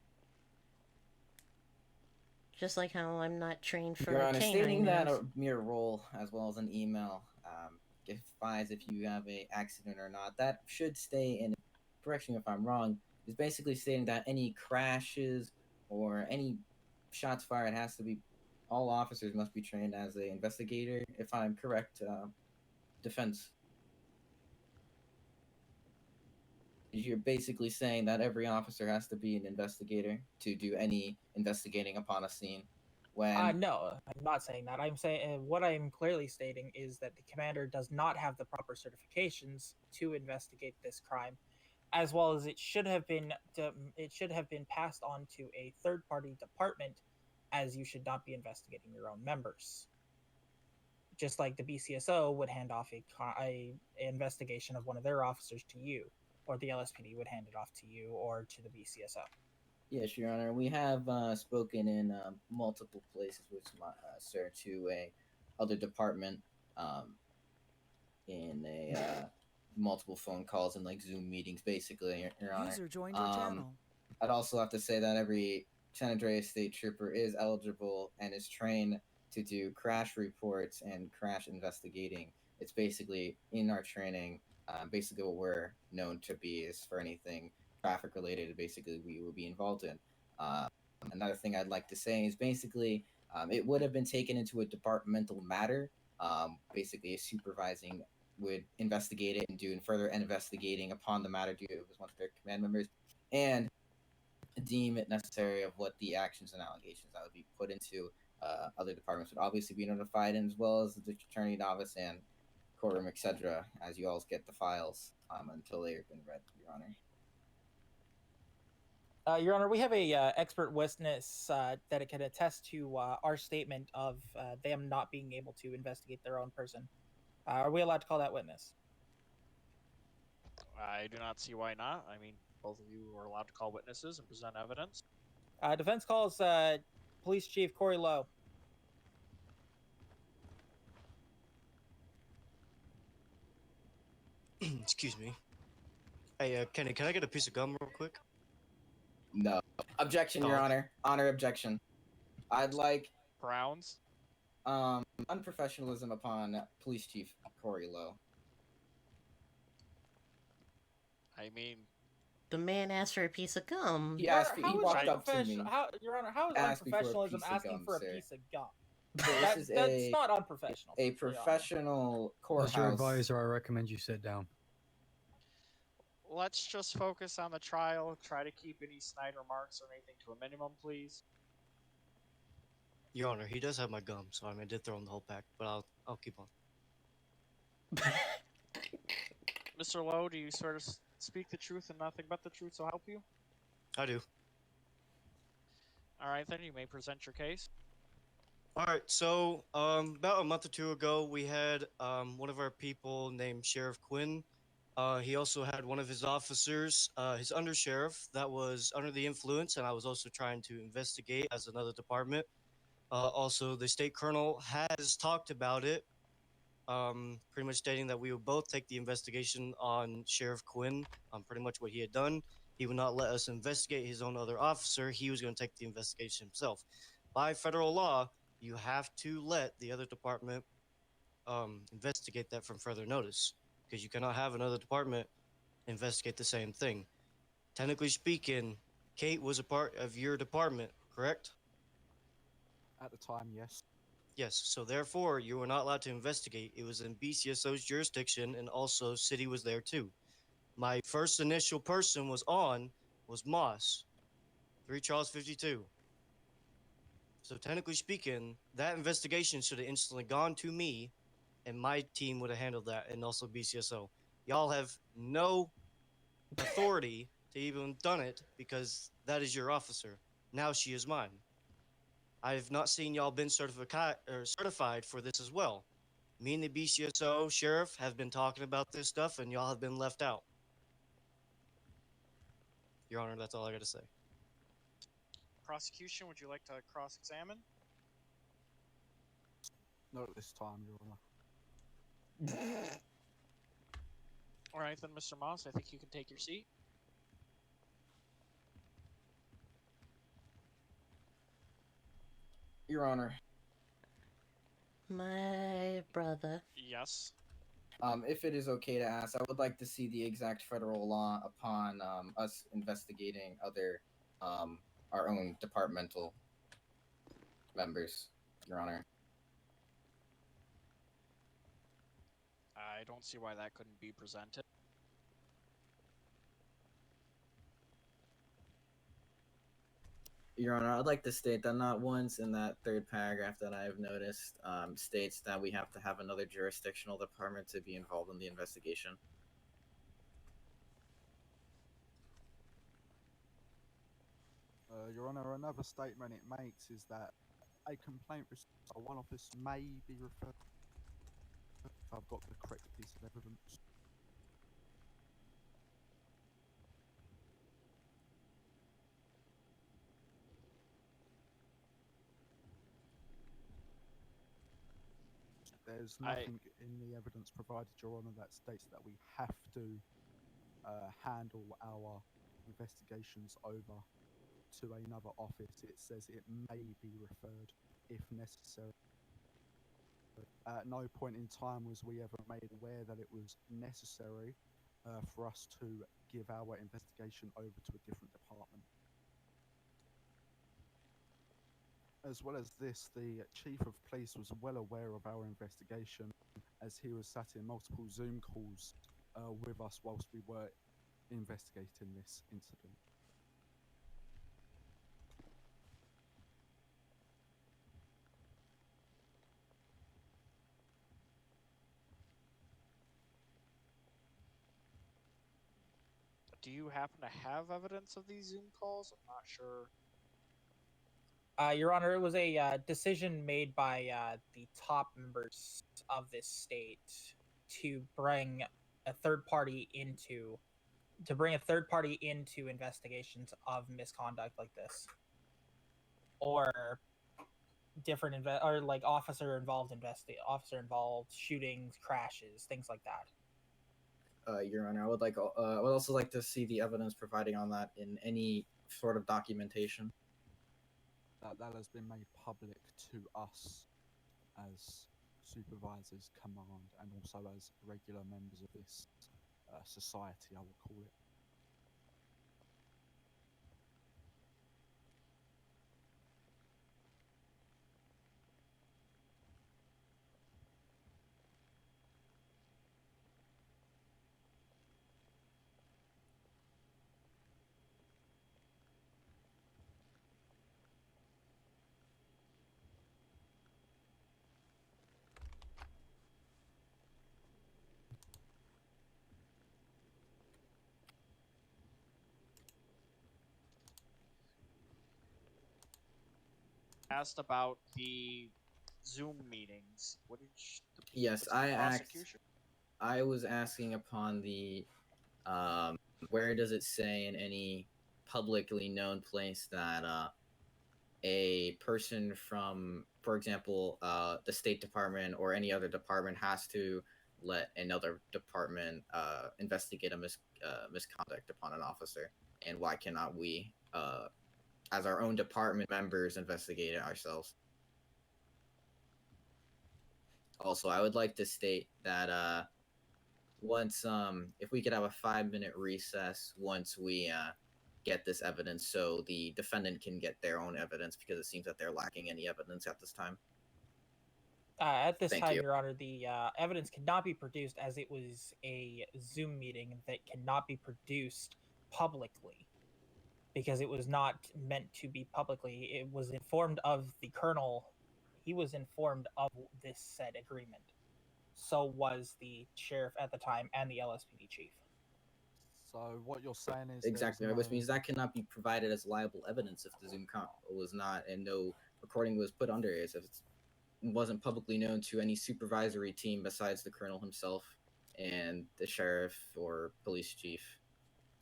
Just like how I'm not trained for Your a Honor, canine. stating that a mere role as well as an email specifies if you have a accident or not. That should stay in. Correct me if I'm wrong. Is basically stating that any crashes or any shots fired has to be. All officers must be trained as an investigator. If I'm correct, defense. You're basically saying that every officer has to be an investigator to do any investigating upon a scene. When No, I'm not saying that. I'm saying what I'm clearly stating is that the commander does not have the proper certifications to investigate this crime, as well as it should have been passed on to a third-party department, as you should not be investigating your own members. Just like the BCSO would hand off a investigation of one of their officers to you, or the LSPD would hand it off to you or to the BCSO. Yes, Your Honor, we have spoken in multiple places with my sir to a other department, in a multiple phone calls and like Zoom meetings, basically, Your Honor. User joined your channel. I'd also have to say that every San Andreas State Trooper is eligible and is trained to do crash reports and crash investigating. It's basically in our training. Basically, what we're known to be is for anything traffic related. Basically, we will be involved in. Another thing I'd like to say is basically it would have been taken into a departmental matter. Basically, a supervising would investigate it and do further investigating upon the matter due to one of their command members, and deem it necessary of what the actions and allegations that would be put into other departments would obviously be notified, and as well as the district attorney office and courtroom, etc., as you all get the files until they've been read, Your Honor. Your Honor, we have a expert witness that it can attest to our statement of them not being able to investigate their own person. Are we allowed to call that witness? I do not see why not. I mean, both of you are allowed to call witnesses and present evidence. Defense calls Police Chief Corey Lowe. Excuse me. Hey, Kenny, can I get a piece of gum real quick? No. Objection, Your Honor. Honor objection. I'd like Browns. Unprofessionalism upon Police Chief Corey Lowe. I mean, the man asked for a piece of gum. He walked up to me. Your Honor, how is unprofessionalism asking for a piece of gum? This That's not unprofessional. A professional courthouse. As your advisor, I recommend you sit down. let's just focus on the trial. Try to keep any snide remarks or anything to a minimum, please. Your Honor, he does have my gum, so I did throw him the whole pack, but I'll keep on. Mr. Lowe, do you sort of speak the truth and nothing but the truth, so help you? I do. All right, then you may present your case. All right, so about a month or two ago, we had one of our people named Sheriff Quinn. He also had one of his officers, his undersheriff, that was under the influence, and I was also trying to investigate as another department. Also, the state colonel has talked about it, pretty much stating that we would both take the investigation on Sheriff Quinn on pretty much what he had done. He would not let us investigate his own other officer. He was going to take the investigation himself. By federal law, you have to let the other department investigate that from further notice, because you cannot have another department investigate the same thing. Technically speaking, Kate was a part of your department, correct? At the time, yes. Yes, so therefore, you were not allowed to investigate. It was in BCSO's jurisdiction, and also City was there too. My first initial person was Moss, 3 Charles 52. So technically speaking, that investigation should have instantly gone to me, and my team would have handled that, and also BCSO. Y'all have no authority to even done it, because that is your officer. Now she is mine. I have not seen y'all been certified for this as well. Me and the BCSO sheriff have been talking about this stuff, and y'all have been left out. Your Honor, that's all I gotta say. Prosecution, would you like to cross-examine? Not at this time, Your Honor. All right, then, Mr. Moss, I think you can take your seat. Your Honor. My brother. Yes. If it is okay to ask, I would like to see the exact federal law upon us investigating other our own departmental members, Your Honor. I don't see why that couldn't be presented. Your Honor, I'd like to state that not once in that third paragraph that I've noticed states that we have to have another jurisdictional department to be involved in the investigation. Your Honor, another statement it makes is that a complaint received by one office may be referred if I've got the correct piece of evidence. There's nothing in the evidence provided, Your Honor, that states that we have to handle our investigations over to another office. It says it may be referred if necessary. At no point in time was we ever made aware that it was necessary for us to give our investigation over to a different department. As well as this, the Chief of Police was well aware of our investigation as he was sat in multiple Zoom calls with us whilst we were investigating this incident. Do you happen to have evidence of these Zoom calls? I'm not sure. Your Honor, it was a decision made by the top members of this state to bring a third party into investigations of misconduct like this, or different or like officer involved shootings, crashes, things like that. Your Honor, I would also like to see the evidence providing on that in any sort of documentation. That has been made public to us as supervisors, command, and also as regular members of this society, I will call it. Asked about the Zoom meetings. What did Yes, I was asking upon the where does it say in any publicly known place that a person from, for example, the State Department or any other department has to let another department investigate a misconduct upon an officer, and why cannot we, as our own department members, investigate it ourselves? Also, I would like to state that once if we could have a 5-minute recess once we get this evidence, so the defendant can get their own evidence, because it seems that they're lacking any evidence at this time. At this Thank time, you. Your Honor, the evidence cannot be produced as it was a Zoom meeting that cannot be produced publicly because it was not meant to be publicly. It was informed of the colonel. He was informed of this said agreement. So was the sheriff at the time and the LSPD chief. So what you're saying is Exactly, which means that cannot be provided as liable evidence if the Zoom call was not, and no recording was put under it, if it wasn't publicly known to any supervisory team besides the colonel himself and the sheriff or police chief.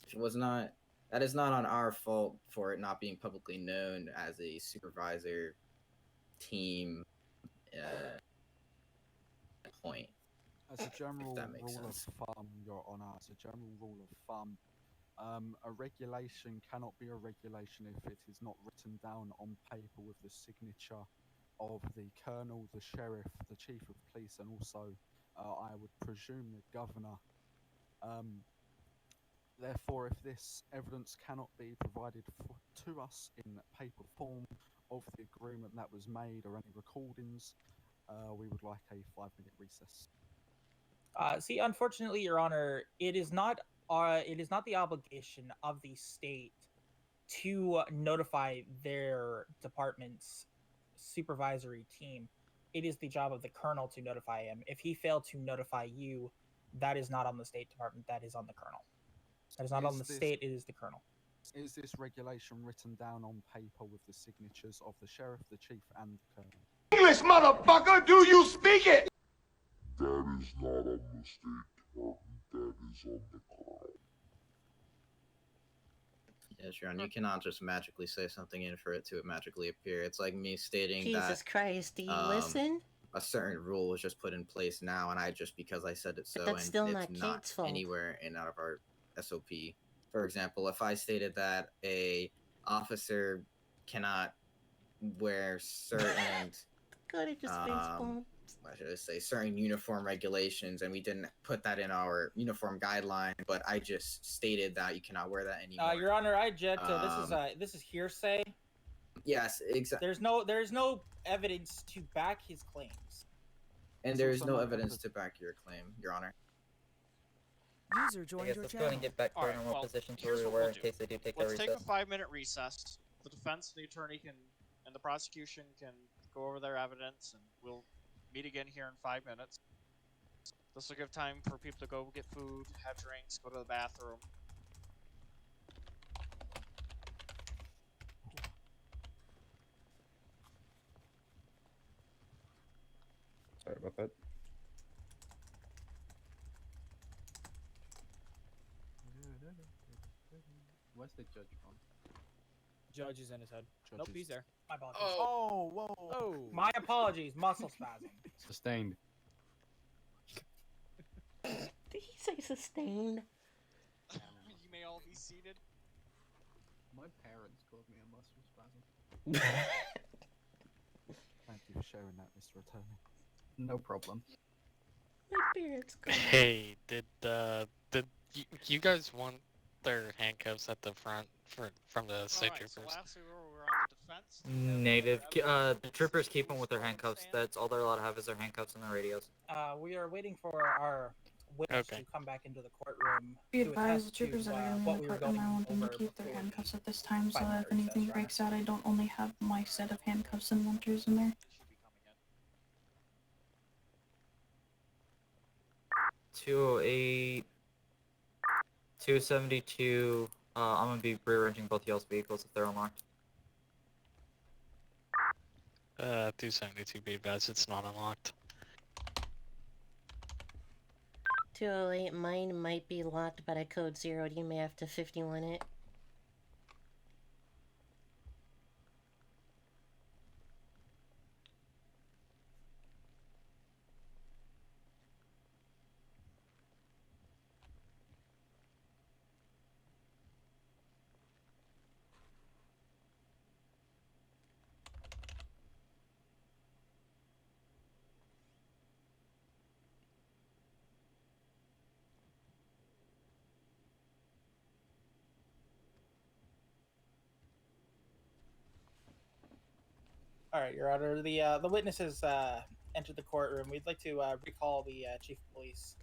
If it was not, that is not on our fault for it not being publicly known as a supervisor team point. As a general that makes rule sense. of thumb, Your Honor, as a general rule of thumb, a regulation cannot be a regulation if it is not written down on paper with the signature of the colonel, the sheriff, the chief of police, and also I would presume the governor. Therefore, if this evidence cannot be provided to us in paper form of the agreement that was made or any recordings, we would like a 5-minute recess. See, unfortunately, Your Honor, it is not the obligation of the state to notify their department's supervisory team. It is the job of the colonel to notify him. If he failed to notify you, that is not on the State Department. That is on the colonel. That is not on the state. It is the colonel. Is this regulation written down on paper with the signatures of the sheriff, the chief, and the colonel? English, motherfucker, do you speak it? That is not on the State Department, that is on the colonel. Yes, Your Honor, you cannot just magically say something in for it to magically appear. It's like me stating Jesus that Christ, do you listen? a certain rule was just put in place now, and I just because I said it so, that's still and not it's Kate's fault. anywhere in out of our SOP. For example, if I stated that a officer cannot wear certain God, it just facepalmed. what should I say, certain uniform regulations, and we didn't put that in our uniform guideline, but I just stated that you cannot wear that anymore. Your Honor, I object. This is hearsay. Yes, exactly. There's no evidence to back his claims. And there is no evidence to back your claim, Your Honor. User joined your let's go ahead and get back to our normal positions where we were in case they do take their Let's recess. take a 5-minute recess. The defense, the attorney and the prosecution can go over their evidence, and we'll meet again here in 5 minutes. This will give time for people to go get food, have drinks, go to the bathroom. Sorry about that. Where's the judge from? Judge is in his head. Nope, he's there. My apologies. Oh, whoa. Oh, my apologies. Muscle spasm. Sustained. Did he say sustained? You may all be seated. My parents called me a muscle spasm. Thank you for sharing that, Mr. Attorney. No problem. My parents called me. Hey, did you guys want their handcuffs at the front from the state troopers? So last we were on the defense. Negative. The troopers keep them with their handcuffs. That's all they're allowed to have is their handcuffs and their radios. We are waiting for our witness to come back into the courtroom. Be to advised, the attest troopers to, that are in what the we were courtroom, going I want them to over keep their before handcuffs at this time, so final that if anything recess, breaks out, I don't only have my set of handcuffs and winters in there. 208, 272. I'm gonna be rearranging both y'all's vehicles if they're unlocked. 272 be advised, it's not unlocked. 208, mine might be locked, but I code 0'd. You may have to 51 it. All right, Your Honor. The witnesses entered the courtroom. We'd like to recall the chief of police.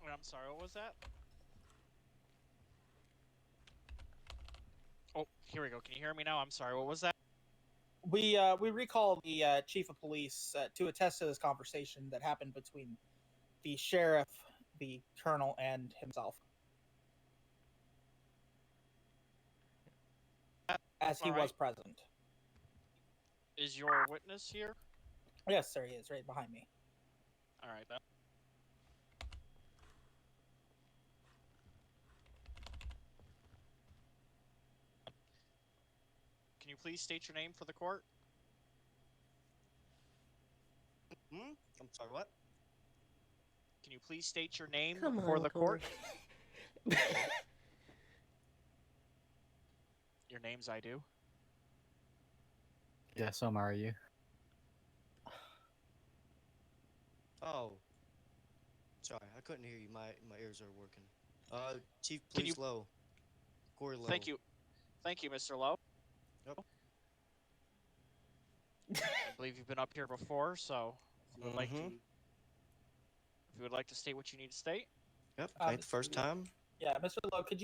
Wait, I'm sorry, what was that? Oh, here we go. Can you hear me now? I'm sorry, what was that? We recall the chief of police to attest to this conversation that happened between the sheriff, the colonel, and himself. As he was present. Is your witness here? Yes, sir, he is right behind me. All right, then. Can you please state your name for the court? I'm sorry, what? Can you please state your name Come for on, the court? your names, I do. Yeah, so are you. Oh. Sorry, I couldn't hear you. My ears are working. Chief Can Police you- Lowe. Corey Lowe. Thank you, Mr. Lowe. Yep. I believe you've been up here before, so if you would like to, Mhm. if you would like to state what you need to state. Yep. Ain't the first time. Yeah, Mr. Lowe, could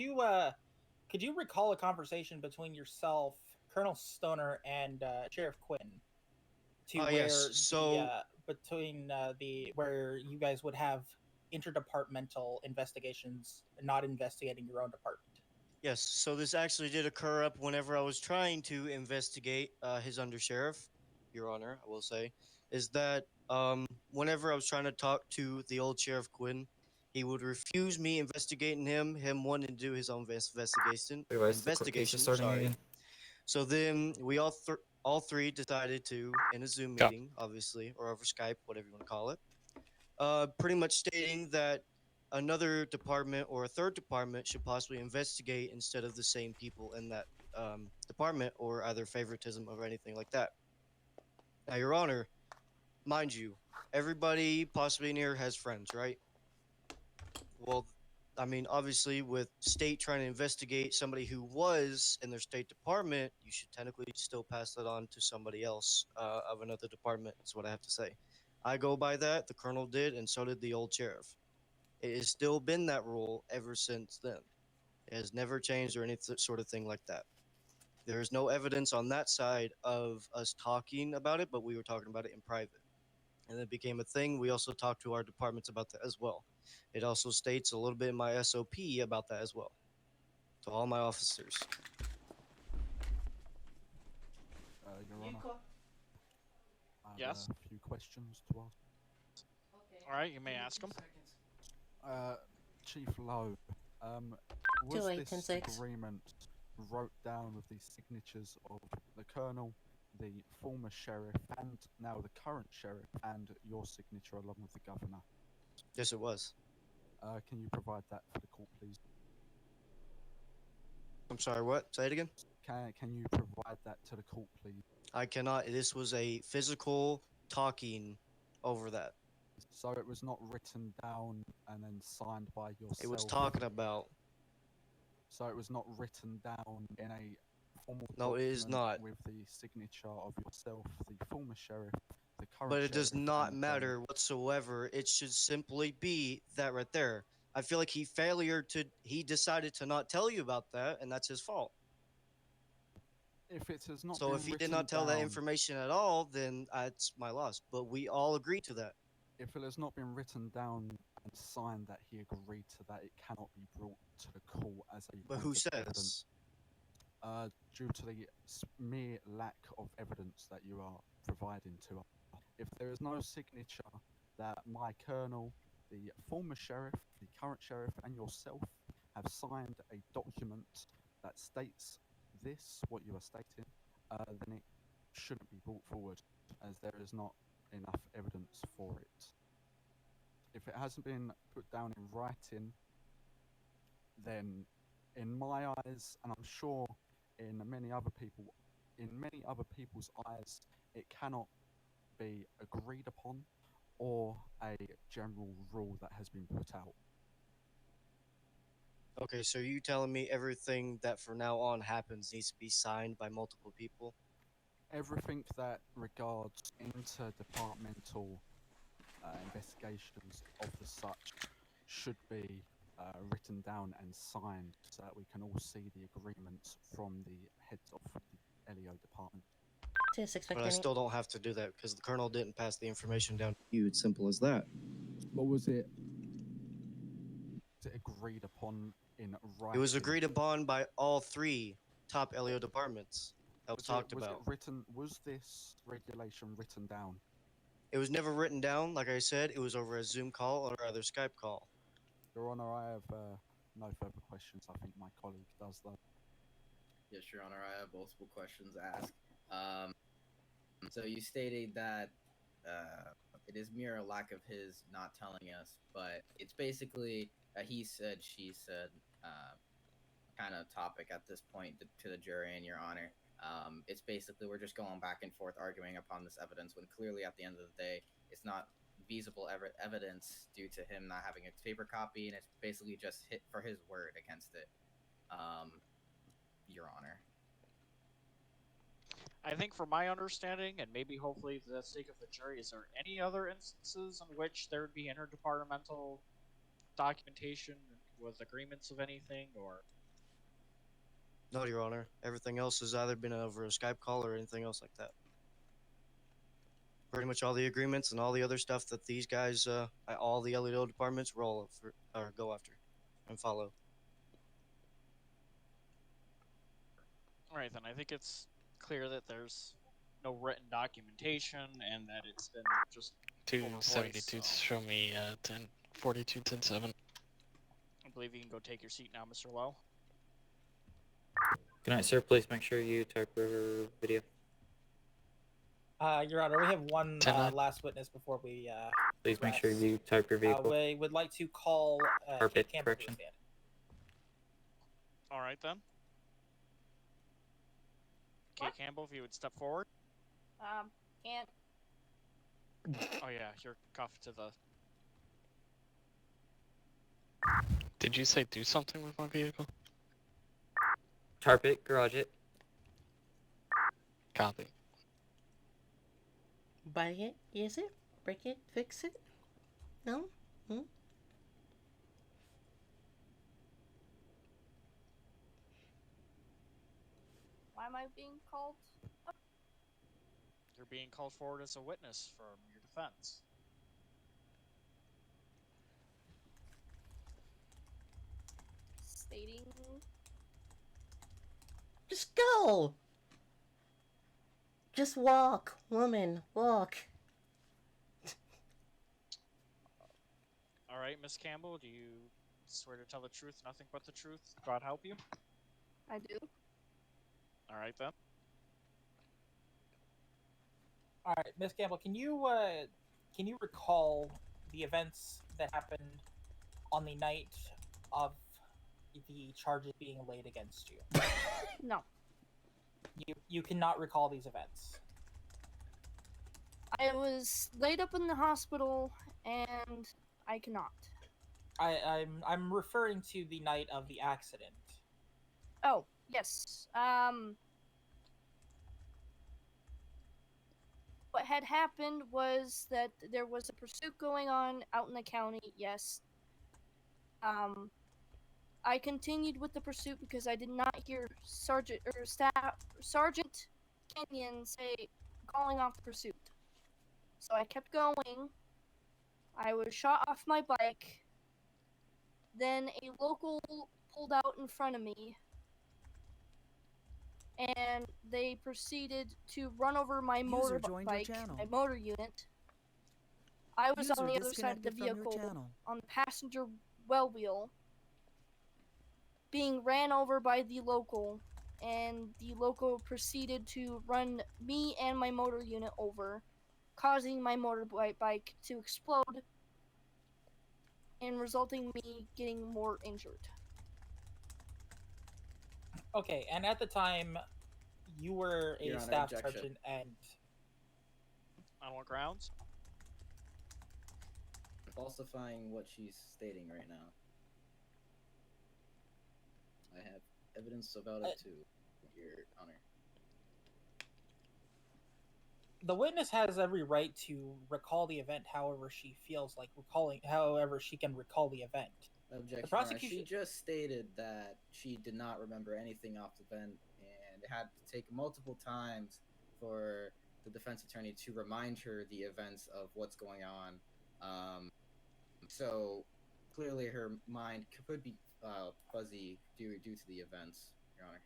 you recall a conversation between yourself, Colonel Stoner, and Sheriff Quinn? To where Yes. So between where you guys would have interdepartmental investigations, not investigating your own department. yes. So this actually did occur up whenever I was trying to investigate his undersheriff. Your Honor, I will say, is that whenever I was trying to talk to the old Sheriff Quinn, he would refuse me investigating him. Him wanting to do his own investigation. Wait, why is the court case just starting Sorry. again? So then we all three decided to, in a Zoom Go. meeting, obviously, or over Skype, whatever you want to call it, pretty much stating that another department or a third department should possibly investigate instead of the same people in that department, or either favoritism or anything like that. Now, Your Honor, mind you, everybody possibly in here has friends, right? Well, I mean, obviously, with state trying to investigate somebody who was in their state department, you should technically still pass that on to somebody else of another department, is what I have to say. I go by that, the colonel did, and so did the old sheriff. It has still been that rule ever since then. It has never changed or any sort of thing like that. There is no evidence on that side of us talking about it, but we were talking about it in private. And it became a thing. We also talked to our departments about that as well. It also states a little bit in my SOP about that as well, to all my officers. Your Honor, I have Yes? a few questions to ask. All right, you may ask them. Chief Lowe, was 2810-6. this agreement wrote down with the signatures of the Colonel, the former Sheriff, and now the current Sheriff, and your signature along with the Governor? Yes, it was. Can you provide that for the court, please? I'm sorry, what? Say it again? Can you provide that to the court, please? I cannot. This was a physical talking over that. So it was not written down and then signed by yourself? It was talking about. So it was not written down in a formal No, it is document not. with the signature of yourself, the former sheriff, the current But it does sheriff, not and matter whatsoever. It should simply be that right there. I feel like he decided to not tell you about that, and that's his fault. If it has not So been if he did written not tell that down- information at all, then it's my loss. But we all agreed to that. If it has not been written down and signed that he agreed to that, it cannot be brought to the court as a But point who of says? evidence. Due to the mere lack of evidence that you are providing to us. If there is no signature that my colonel, the former sheriff, the current sheriff, and yourself have signed a document that states this, what you are stating, then it shouldn't be brought forward, as there is not enough evidence for it. If it hasn't been put down in writing, then in my eyes, and I'm sure in many other people's eyes, it cannot be agreed upon or a general rule that has been put out. Okay, so you telling me everything that from now on happens needs to be signed by multiple people? Everything that regards interdepartmental investigations of the such should be written down and signed so that we can all see the agreements from the heads of the LEO department. But I still don't have to do that because the colonel didn't pass the information down to you. It's simple as that. What was it? Was it agreed upon in writing? It was agreed upon by all three top LEO departments that was talked about. Was this regulation written down? It was never written down. Like I said, it was over a Zoom call or either Skype call. Your Honor, I have no further questions. I think my colleague does though. Yes, Your Honor, I have multiple questions to ask. So you stated that it is mere lack of his not telling us, but it's basically a he said, she said kind of topic at this point to the jury and Your Honor. It's basically we're just going back and forth arguing upon this evidence when clearly at the end of the day it's not feasible evidence due to him not having a paper copy, and it's basically just hit for his word against it. Your Honor. I think from my understanding, and maybe hopefully for the sake of the jury, is there any other instances in which there would be interdepartmental documentation with agreements of anything, or? No, Your Honor. Everything else has either been over a Skype call or anything else like that. Pretty much all the agreements and all the other stuff that these guys, all the LEO departments roll for, or go after and follow. Alright, then I think it's clear that there's no written documentation and that it's been just 272 show me 1042 107. I believe you can go take your seat now, Mr. Lowe. Good night, sir. Please make sure you type river video. Your Honor, we have one last witness before we. Please make sure you type your vehicle. We would like to call. Carpet Kate Campbell to correction. stand. All right then. Kate Campbell, if you would step forward. Can't. Oh yeah, you're cuffed to the. Did you say do something with my vehicle? Tarp it, garage it. Copy. Buy it, use it, break it, fix it? No? Why am I being called? You're being called forward as a witness from your defense. Stating. Just go! Just walk, woman, walk. All right, Miss Campbell, do you swear to tell the truth, nothing but the truth? God help you. I do. All right then. All right, Miss Campbell, can you recall the events that happened on the night of the charges being laid against you? No. You cannot recall these events. I was laid up in the hospital, and I cannot. I'm referring to the night of the accident. Oh, yes. What had happened was that there was a pursuit going on out in the county, yes. I continued with the pursuit because I did not hear Sergeant Kenyon say calling off the pursuit. So I kept going. I was shot off my bike. Then a local pulled out in front of me. And they proceeded to run over my User joined your motorbike, channel. my motor unit. I was on User the other side of the disconnected from your vehicle, channel. on the passenger well wheel, being ran over by the local, and the local proceeded to run me and my motor unit over, causing my motorbike to explode and resulting me getting more injured. Okay, and at the time, you were Your a Honor, staff objection. sergeant, and On what grounds? Falsifying what she's stating right now. I have evidence about it too, Your Honor. the witness has every right to recall the event however she feels like recalling, however she can recall the event. Objection, The prosecution. She just stated that she did not remember anything off the event, and it had to take multiple times for the defense attorney to remind her the events of what's going on. So clearly her mind could be fuzzy due to the events, Your Honor.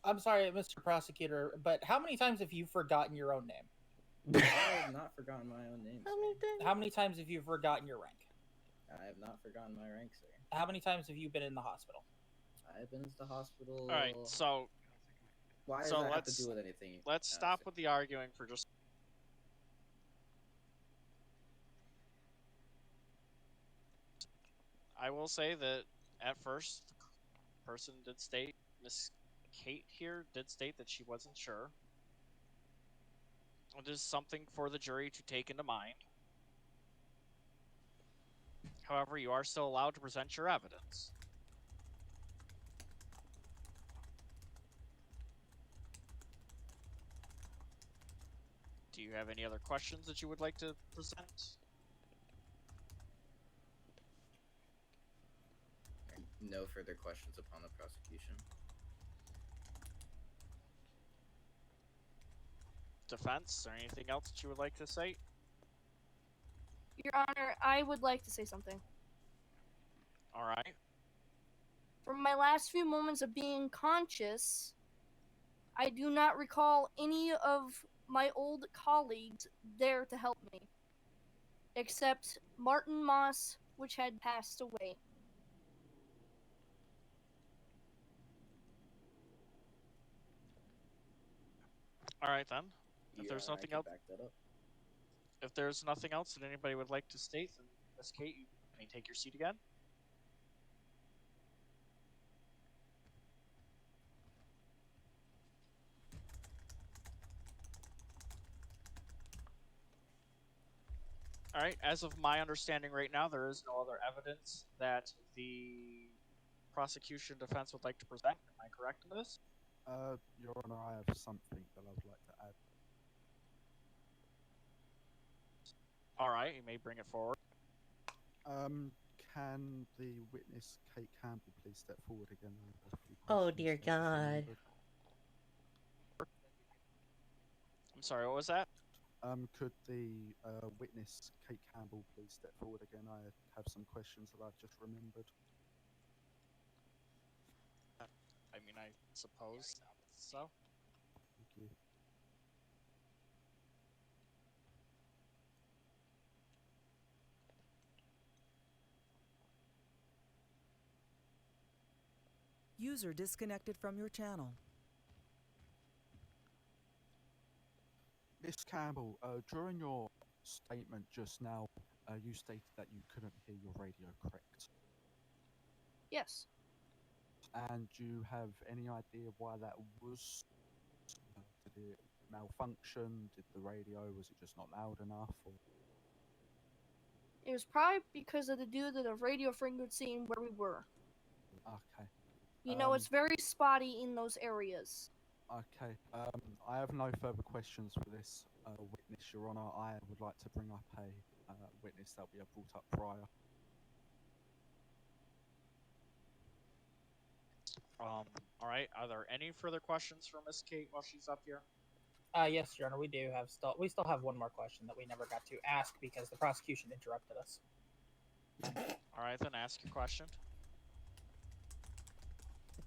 I'm sorry, Mr. Prosecutor, but how many times have you forgotten your own name? I have not forgotten my own name. Sir. How many times have you forgotten your rank? I have not forgotten my rank, sir. How many times have you been in the hospital? I have been to the hospital. All right, so Why does so that have to let's do with anything? let's stop with the arguing for just. I will say that at first person did state, Miss Kate here did state that she wasn't sure. It is something for the jury to take into mind. However, you are still allowed to present your evidence. Do you have any other questions that you would like to present? No further questions upon the prosecution. Defense, or anything else that you would like to say? Your Honor, I would like to say something. Alright. From my last few moments of being conscious, I do not recall any of my old colleagues there to help me, except Martin Moss, which had passed away. Alright then. If Your there's Honor, I nothing can else, back that up. if there's nothing else that anybody would like to state, then Miss Kate, you may take your seat again. Alright, as of my understanding right now, there is no other evidence that the prosecution defense would like to present. Am I correct in this? Your Honor, I have something that I would like to add. Alright, you may bring it forward. Can the witness Kate Campbell please step forward again? I have a few Oh questions dear that I just God. remembered. I'm sorry, what was that? Could the witness Kate Campbell please step forward again? I have some questions that I've just remembered. I mean, I suppose so. Thank you. User disconnected from your channel. Miss Campbell, during your statement just now, you stated that you couldn't hear your radio, correct? Yes. And do you have any idea why that was? Did it malfunction? Did the radio, was it just not loud enough? Or? It was probably because of the due to the radio frequency and where we were. Okay. You know, it's very spotty in those areas. Okay. I have no further questions for this witness, Your Honor. I would like to bring up a witness that we have brought up prior. Alright, are there any further questions for Miss Kate while she's up here? Yes, Your Honor, we do have we still have one more question that we never got to ask because the prosecution interrupted us. Alright, then ask your question.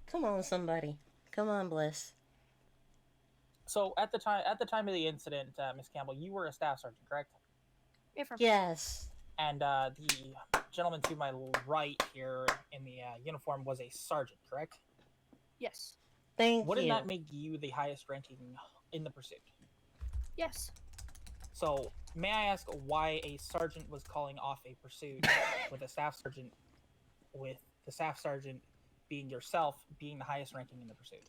Come on, somebody. Come on, Bliss. So at the time of the incident, Miss Campbell, you were a staff sergeant, correct? Yes. And the gentleman to my right here in the uniform was a sergeant, correct? Yes. Thank Wouldn't you. that make you the highest ranking in the pursuit? Yes. So may I ask why a sergeant was calling off a pursuit with a staff sergeant, with the staff sergeant being yourself being the highest ranking in the pursuit?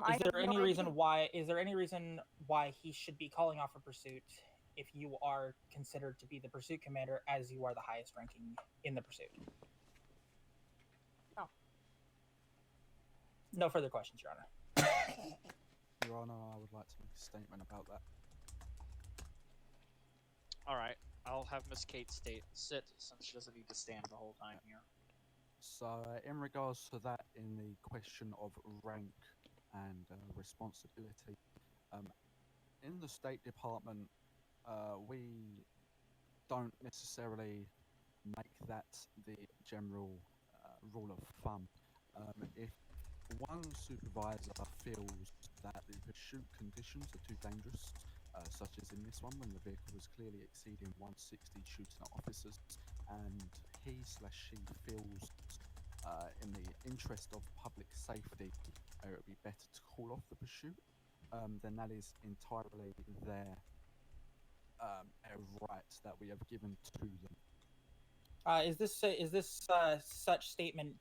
Is there any reason why he should be calling off a pursuit if you are considered to be the pursuit commander as you are the highest ranking in the pursuit? No. No further questions, Your Honor. Your Honor, I would like to make a statement about that. Alright, I'll have Miss Kate sit since she doesn't need to stand the whole time here. So, in regards to that, in the question of rank and responsibility, in the State Department, we don't necessarily make that the general rule of thumb. If one supervisor feels that the pursuit conditions are too dangerous, such as in this one when the vehicle was clearly exceeding 160 shooting at officers, and he/she feels in the interest of public safety it would be better to call off the pursuit, then that is entirely their right that we have given to them. Is this such statement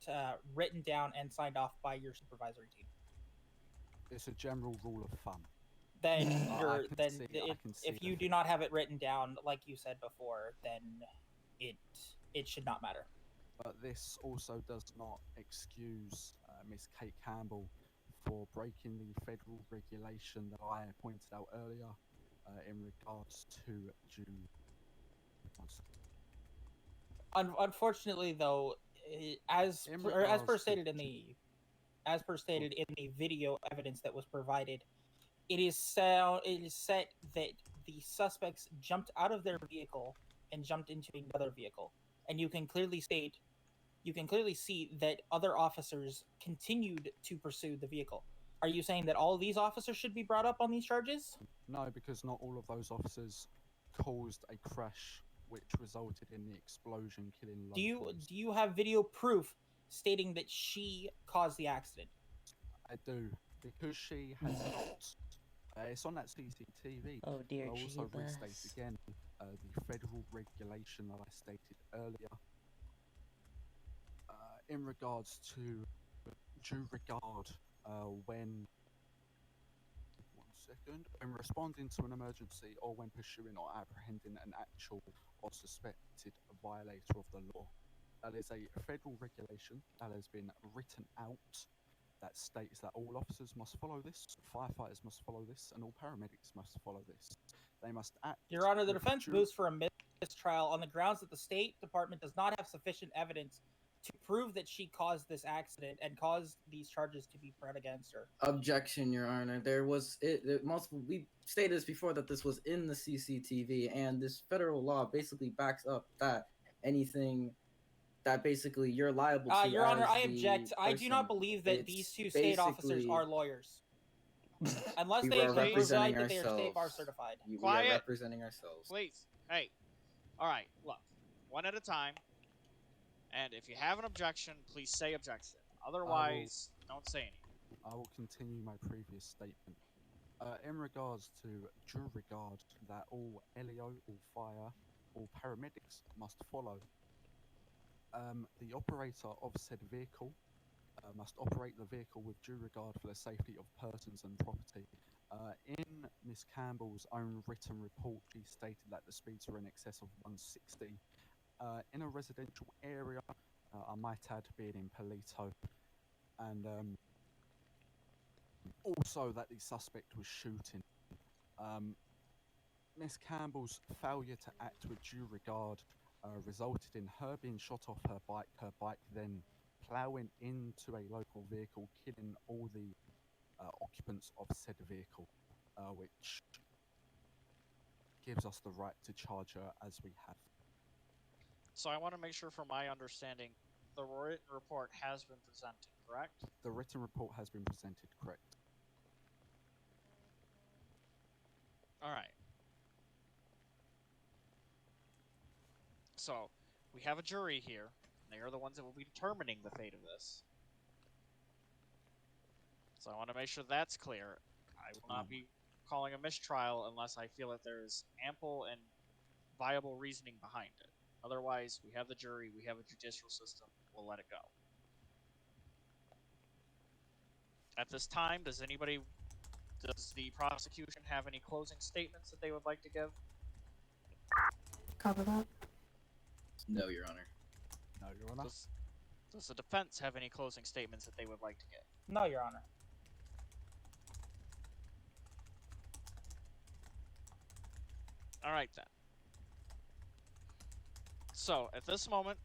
written down and signed off by your supervisory team? It's a general rule of thumb. Then I can see- I if, can see if the you do not have it written down, like you said before, then it should not matter. But this also does not excuse Miss Kate Campbell for breaking the federal regulation that I pointed out earlier in regards to due. Unfortunately, though, as per regards stated in the video evidence that was provided, it is set that the suspects jumped out of their vehicle and jumped into another vehicle, and you can clearly see that other officers continued to pursue the vehicle. Are you saying that all of these officers should be brought up on these charges? No, because not all of those officers caused a crash which resulted in the explosion killing locals. Do you have video proof stating that she caused the accident? I do, because she has not. It's on that CCTV. Oh dear, I'll also Jeebus. restate again the federal regulation that I stated earlier in regards to due regard when responding to an emergency or when pursuing or apprehending an actual or suspected violator of the law. That is a federal regulation that has been written out that states that all officers must follow this, firefighters must follow this, and all paramedics must follow this. They must act. Your Honor, the with defense due- moves for a mistrial on the grounds that the State Department does not have sufficient evidence to prove that she caused this accident and caused these charges to be brought against her. Objection, Your Honor. There multiple. We stated this before that this was in the CCTV, and this federal law basically backs up that anything that basically you're liable to. Your Honor, as I the object. I do not person. believe that It's these two state officers basically- are lawyers. Unless We they are can representing provide that they are State Bar ourselves. certified. We are Quiet. representing ourselves. Please. Hey. All right. Look. One at a time. And if you have an objection, please say objection. Otherwise, don't say anything. I will continue my previous statement. In regards to due regard that all LEO, all fire, all paramedics must follow. The operator of said vehicle must operate the vehicle with due regard for the safety of persons and property. In Miss Campbell's own written report, she stated that the speeds were in excess of 160 in a residential area, I might add, being in Palito, and also that the suspect was shooting. Miss Campbell's failure to act with due regard resulted in her being shot off her bike then ploughing into a local vehicle, killing all the occupants of said vehicle, which gives us the right to charge her as we have. So I want to make sure, from my understanding, the written report has been presented, correct? The written report has been presented, correct. All right. So, we have a jury here. They are the ones that will be determining the fate of this. So I want to make sure that's clear. I will not be calling a mistrial unless I feel that there is ample and viable reasoning behind it. Otherwise, we have the jury, we have a judicial system, we'll let it go. At this time, does the prosecution have any closing statements that they would like to give? Cover that. No, Your Honor. No, Your Honor. Does the defense have any closing statements that they would like to give? No, Your Honor. All right, then. So, at this moment,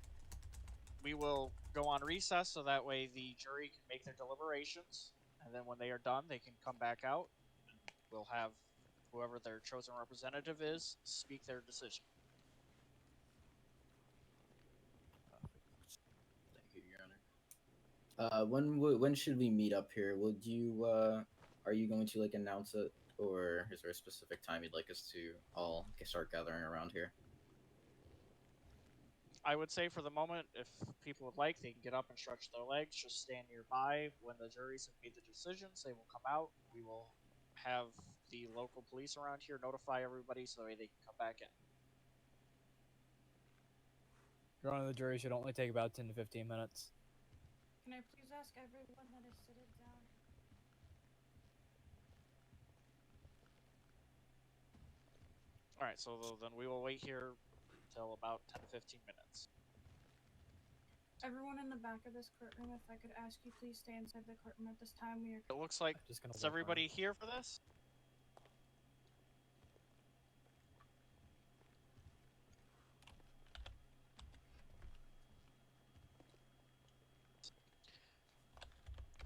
we will go on recess so that way the jury can make their deliberations, and then when they are done, they can come back out, and we'll have whoever their chosen representative is speak their decision. Thank you, Your Honor. When should we meet up here? Would you are you going to announce it, or is there a specific time you'd like us to all start gathering around here? I would say for the moment, if people would like, they can get up and stretch their legs. Just stand nearby. When the juries have made the decisions, they will come out. We will have the local police around here notify everybody so that way they can come back in. Your Honor, the jury should only take about 10 to 15 minutes. Can I please ask everyone that is seated down? Alright, so then we will wait here until about 10 to 15 minutes. Everyone in the back of this courtroom, if I could ask you please stay inside the courtroom at this time. We are. It looks like, is everybody here for this?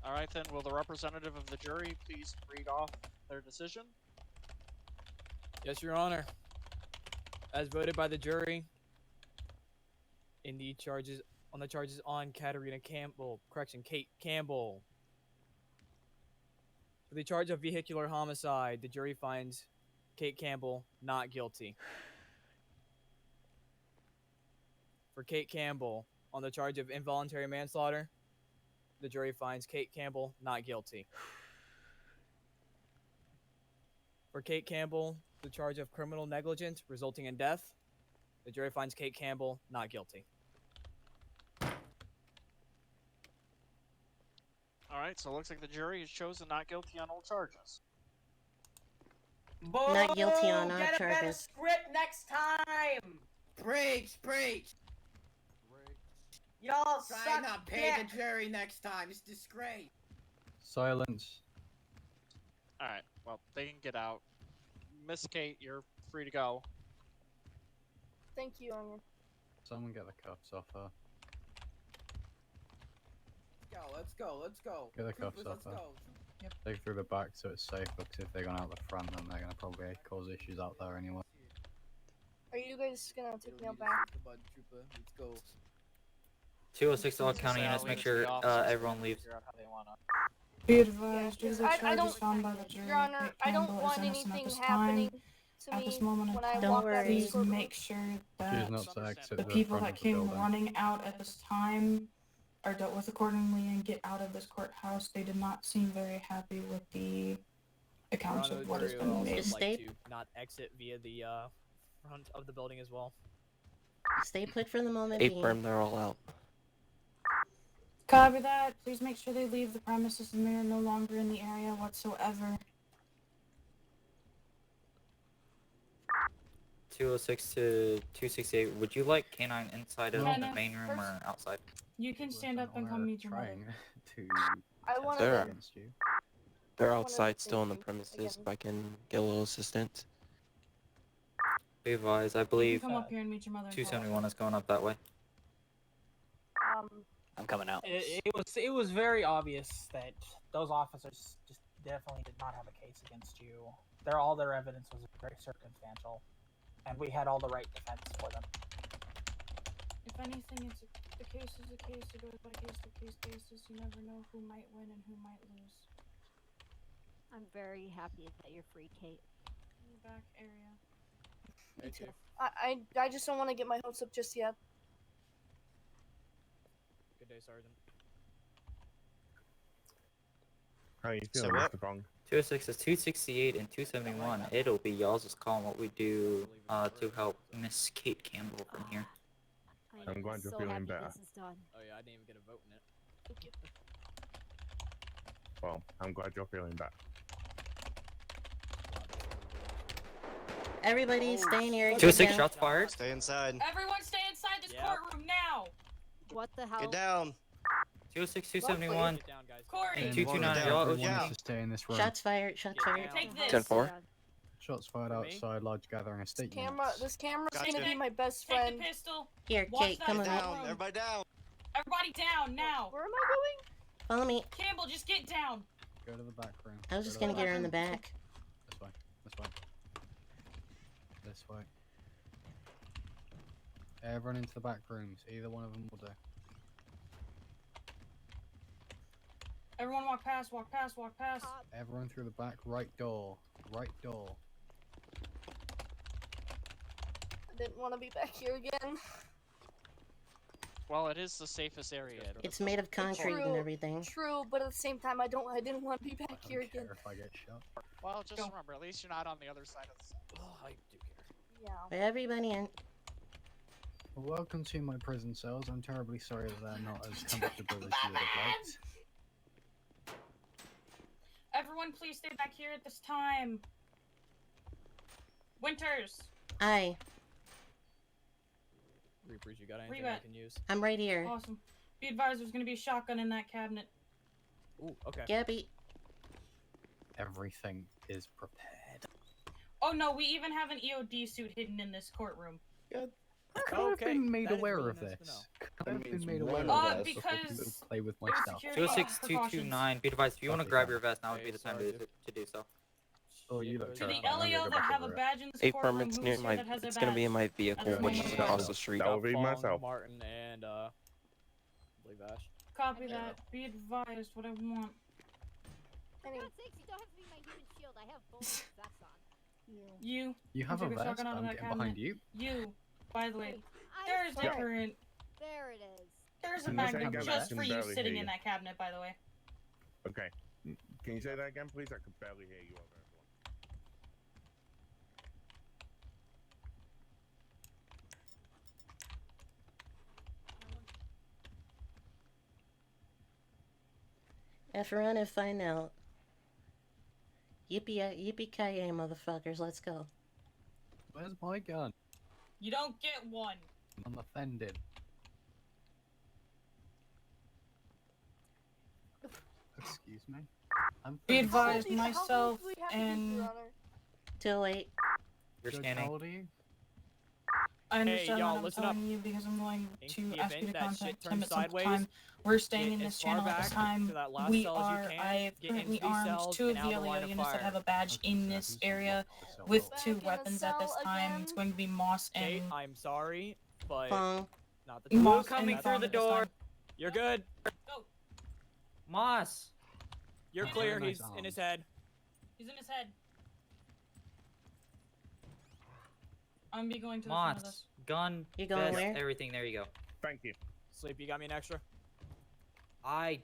Alright then, will the representative of the jury please read off their decision? Yes, Your Honor. As voted by the jury, in the charges on Katarina Campbell, Kate Campbell. For the charge of vehicular homicide, the jury finds Kate Campbell not guilty. For Kate Campbell, on the charge of involuntary manslaughter, the jury finds Kate Campbell not guilty. For Kate Campbell, the charge of criminal negligence resulting in death, the jury finds Kate Campbell not guilty. Alright, so it looks like the jury has chosen not guilty on all charges. Not guilty on all Get a better charges. script next time. Preach, preach. Y'all Try suck not pay dick. the jury next time. It's disgrace. Silence. Alright, well, they can get out. Miss Kate, you're free to go. Thank you, Your Honor. Someone get the cuffs off her. Let's go, let's go. Get the Troopers, cuffs off let's her. go. Take her through the back so it's safe, because if they're going out the front, then they're going to probably cause issues out there anyway. Are you guys gonna take me out back? Let's go. 206 all county units, make sure everyone leaves. Be advised, due to the I charges don't, found by the jury, Your Honor, Kate I don't Campbell want is innocent at anything this happening time. to At me this moment in when I time, walk out of please this courtroom. make sure that Choose not to exit the the people front that of the came building. running out at this time are dealt with accordingly and get out of this courthouse. They did not seem very happy with the accounts Your Honor, of the what has jury would been also made. like to not exit via the front of the building as well. Stay put for the moment. FiveM, they're all out. Copy that. Please make sure they leave the premises and they are no longer in the area whatsoever. 206 to 268, would you like canine inside of Yeah, the no, main room or outside? You can stand up and come meet your mother. I want They're, to. they're outside still on the premises. If I can get a little assistance. Be advised, I You believe can come up here and meet your mother. 271 is going up that way. I'm coming out. It was very obvious that those officers just definitely did not have a case against you. All their evidence was very circumstantial, and we had all the right defense for them. If anything, the case is a case. It goes by case to case basis. You never know who might win and who might lose. I'm very happy that you're free, Kate. In the back area. Me too. I just don't want to get my hopes up just yet. Good day, Sergeant. How are you So feeling, what? Mr. Prong? 206 is 268 and 271. It'll be y'all's just calling what we do to help Miss Kate Campbell from here. I'm glad you're feeling better. Oh yeah, I didn't even get a vote in it. Thank you. Well, I'm glad you're feeling better. Everybody stay in your 206 shots fired. Stay inside. Everyone stay inside this courtroom now! What the hell? Get down. 206, 271. Corey! And 229 down. y'all. Get down. To stay in this room. Shots fired. Shots fired. Take this! 10-4. Shots fired outside large gathering of state units. This camera's Gotcha. gonna be my best Take friend. the pistol. Here, Watch Kate, that come on. courtroom. Down. Everybody down. Everybody down now! Where am I going? Follow me. Campbell, just get down! Go to the back room. I was just gonna get her in the back. This way. This way. This way. Everyone into the back rooms. Either one of them will do. Everyone walk past, walk past, walk past. Everyone through the back right door. Right door. I didn't want to be back here again. Well, it is the safest area. It's made of concrete and everything. True, but at the same time, I didn't want to be back here again. If I get shot. Well, just remember, at least you're not on the other side of the... Oh, I do care. Yeah. Everybody in. Welcome to my prison cells. I'm terribly sorry that they're not as comfortable as you would have liked. Everyone, please stay back here at this time. Winters. Aye. Reapers, you got anything Rebat. I can use? I'm right here. Awesome. Be advised, there's gonna be a shotgun in that cabinet. Ooh, okay. Gabby. Everything is prepared. Oh no, we even have an EOD suit hidden in this courtroom. I've been made aware of this. I've been made aware of this. Because play with my it was stuff. security 26229. Be advised, if you want to grab your vest, now would be the time to do so. Oh, you look To the terrifying. I'm gonna LEO go that back have a over it. badge in this A courtroom, firm, it's who's near here my. that has a It's gonna be in badge? my vehicle, That's which my is name. across the street. That would be Fallen, myself. Martin, and I believe Ash. Copy that. Be advised what I want. For God's sakes, you don't have to be my human shield. I have both vests on. You. You have a took vest? shotgun out of I'm that getting behind cabinet. you. By the way, I'm there's a sorry. current. There it is. There's a Can you say magnet again? I just can for you barely sitting hear in you. that cabinet, by the way. Okay. Can you say that again, please? I could barely hear you over After run and find out. Yippee-ki-yay, motherfuckers. Let's go. Where's my gun? You don't get one. I'm offended. Excuse me. I'm Be 36. advised, myself and Till late. You're Judge, scanning. how old are you? I understand y'all, what I'm listen telling up. you because I'm going In to the ask you event to that contact shit him turns at some sideways, time. We're staying get in as this far channel at this back time. to that last We cell as you are. can, I have get currently into these armed cells 2 of and the out of the line LEO of units that fire. have a badge in this area with 2 weapons at this time. It's going to be Moss Kate, and I'm sorry, but Fong. not the Blue Moss coming and through Fong the at this door. time. You're good. Go. Moss. You're Very clear. nice He's in arms. his head. He's in his head. I'm be going to the front of Moss. this. Gun. You going vest, where? Everything. There you go. Thank you. Sleep, you got me an extra? I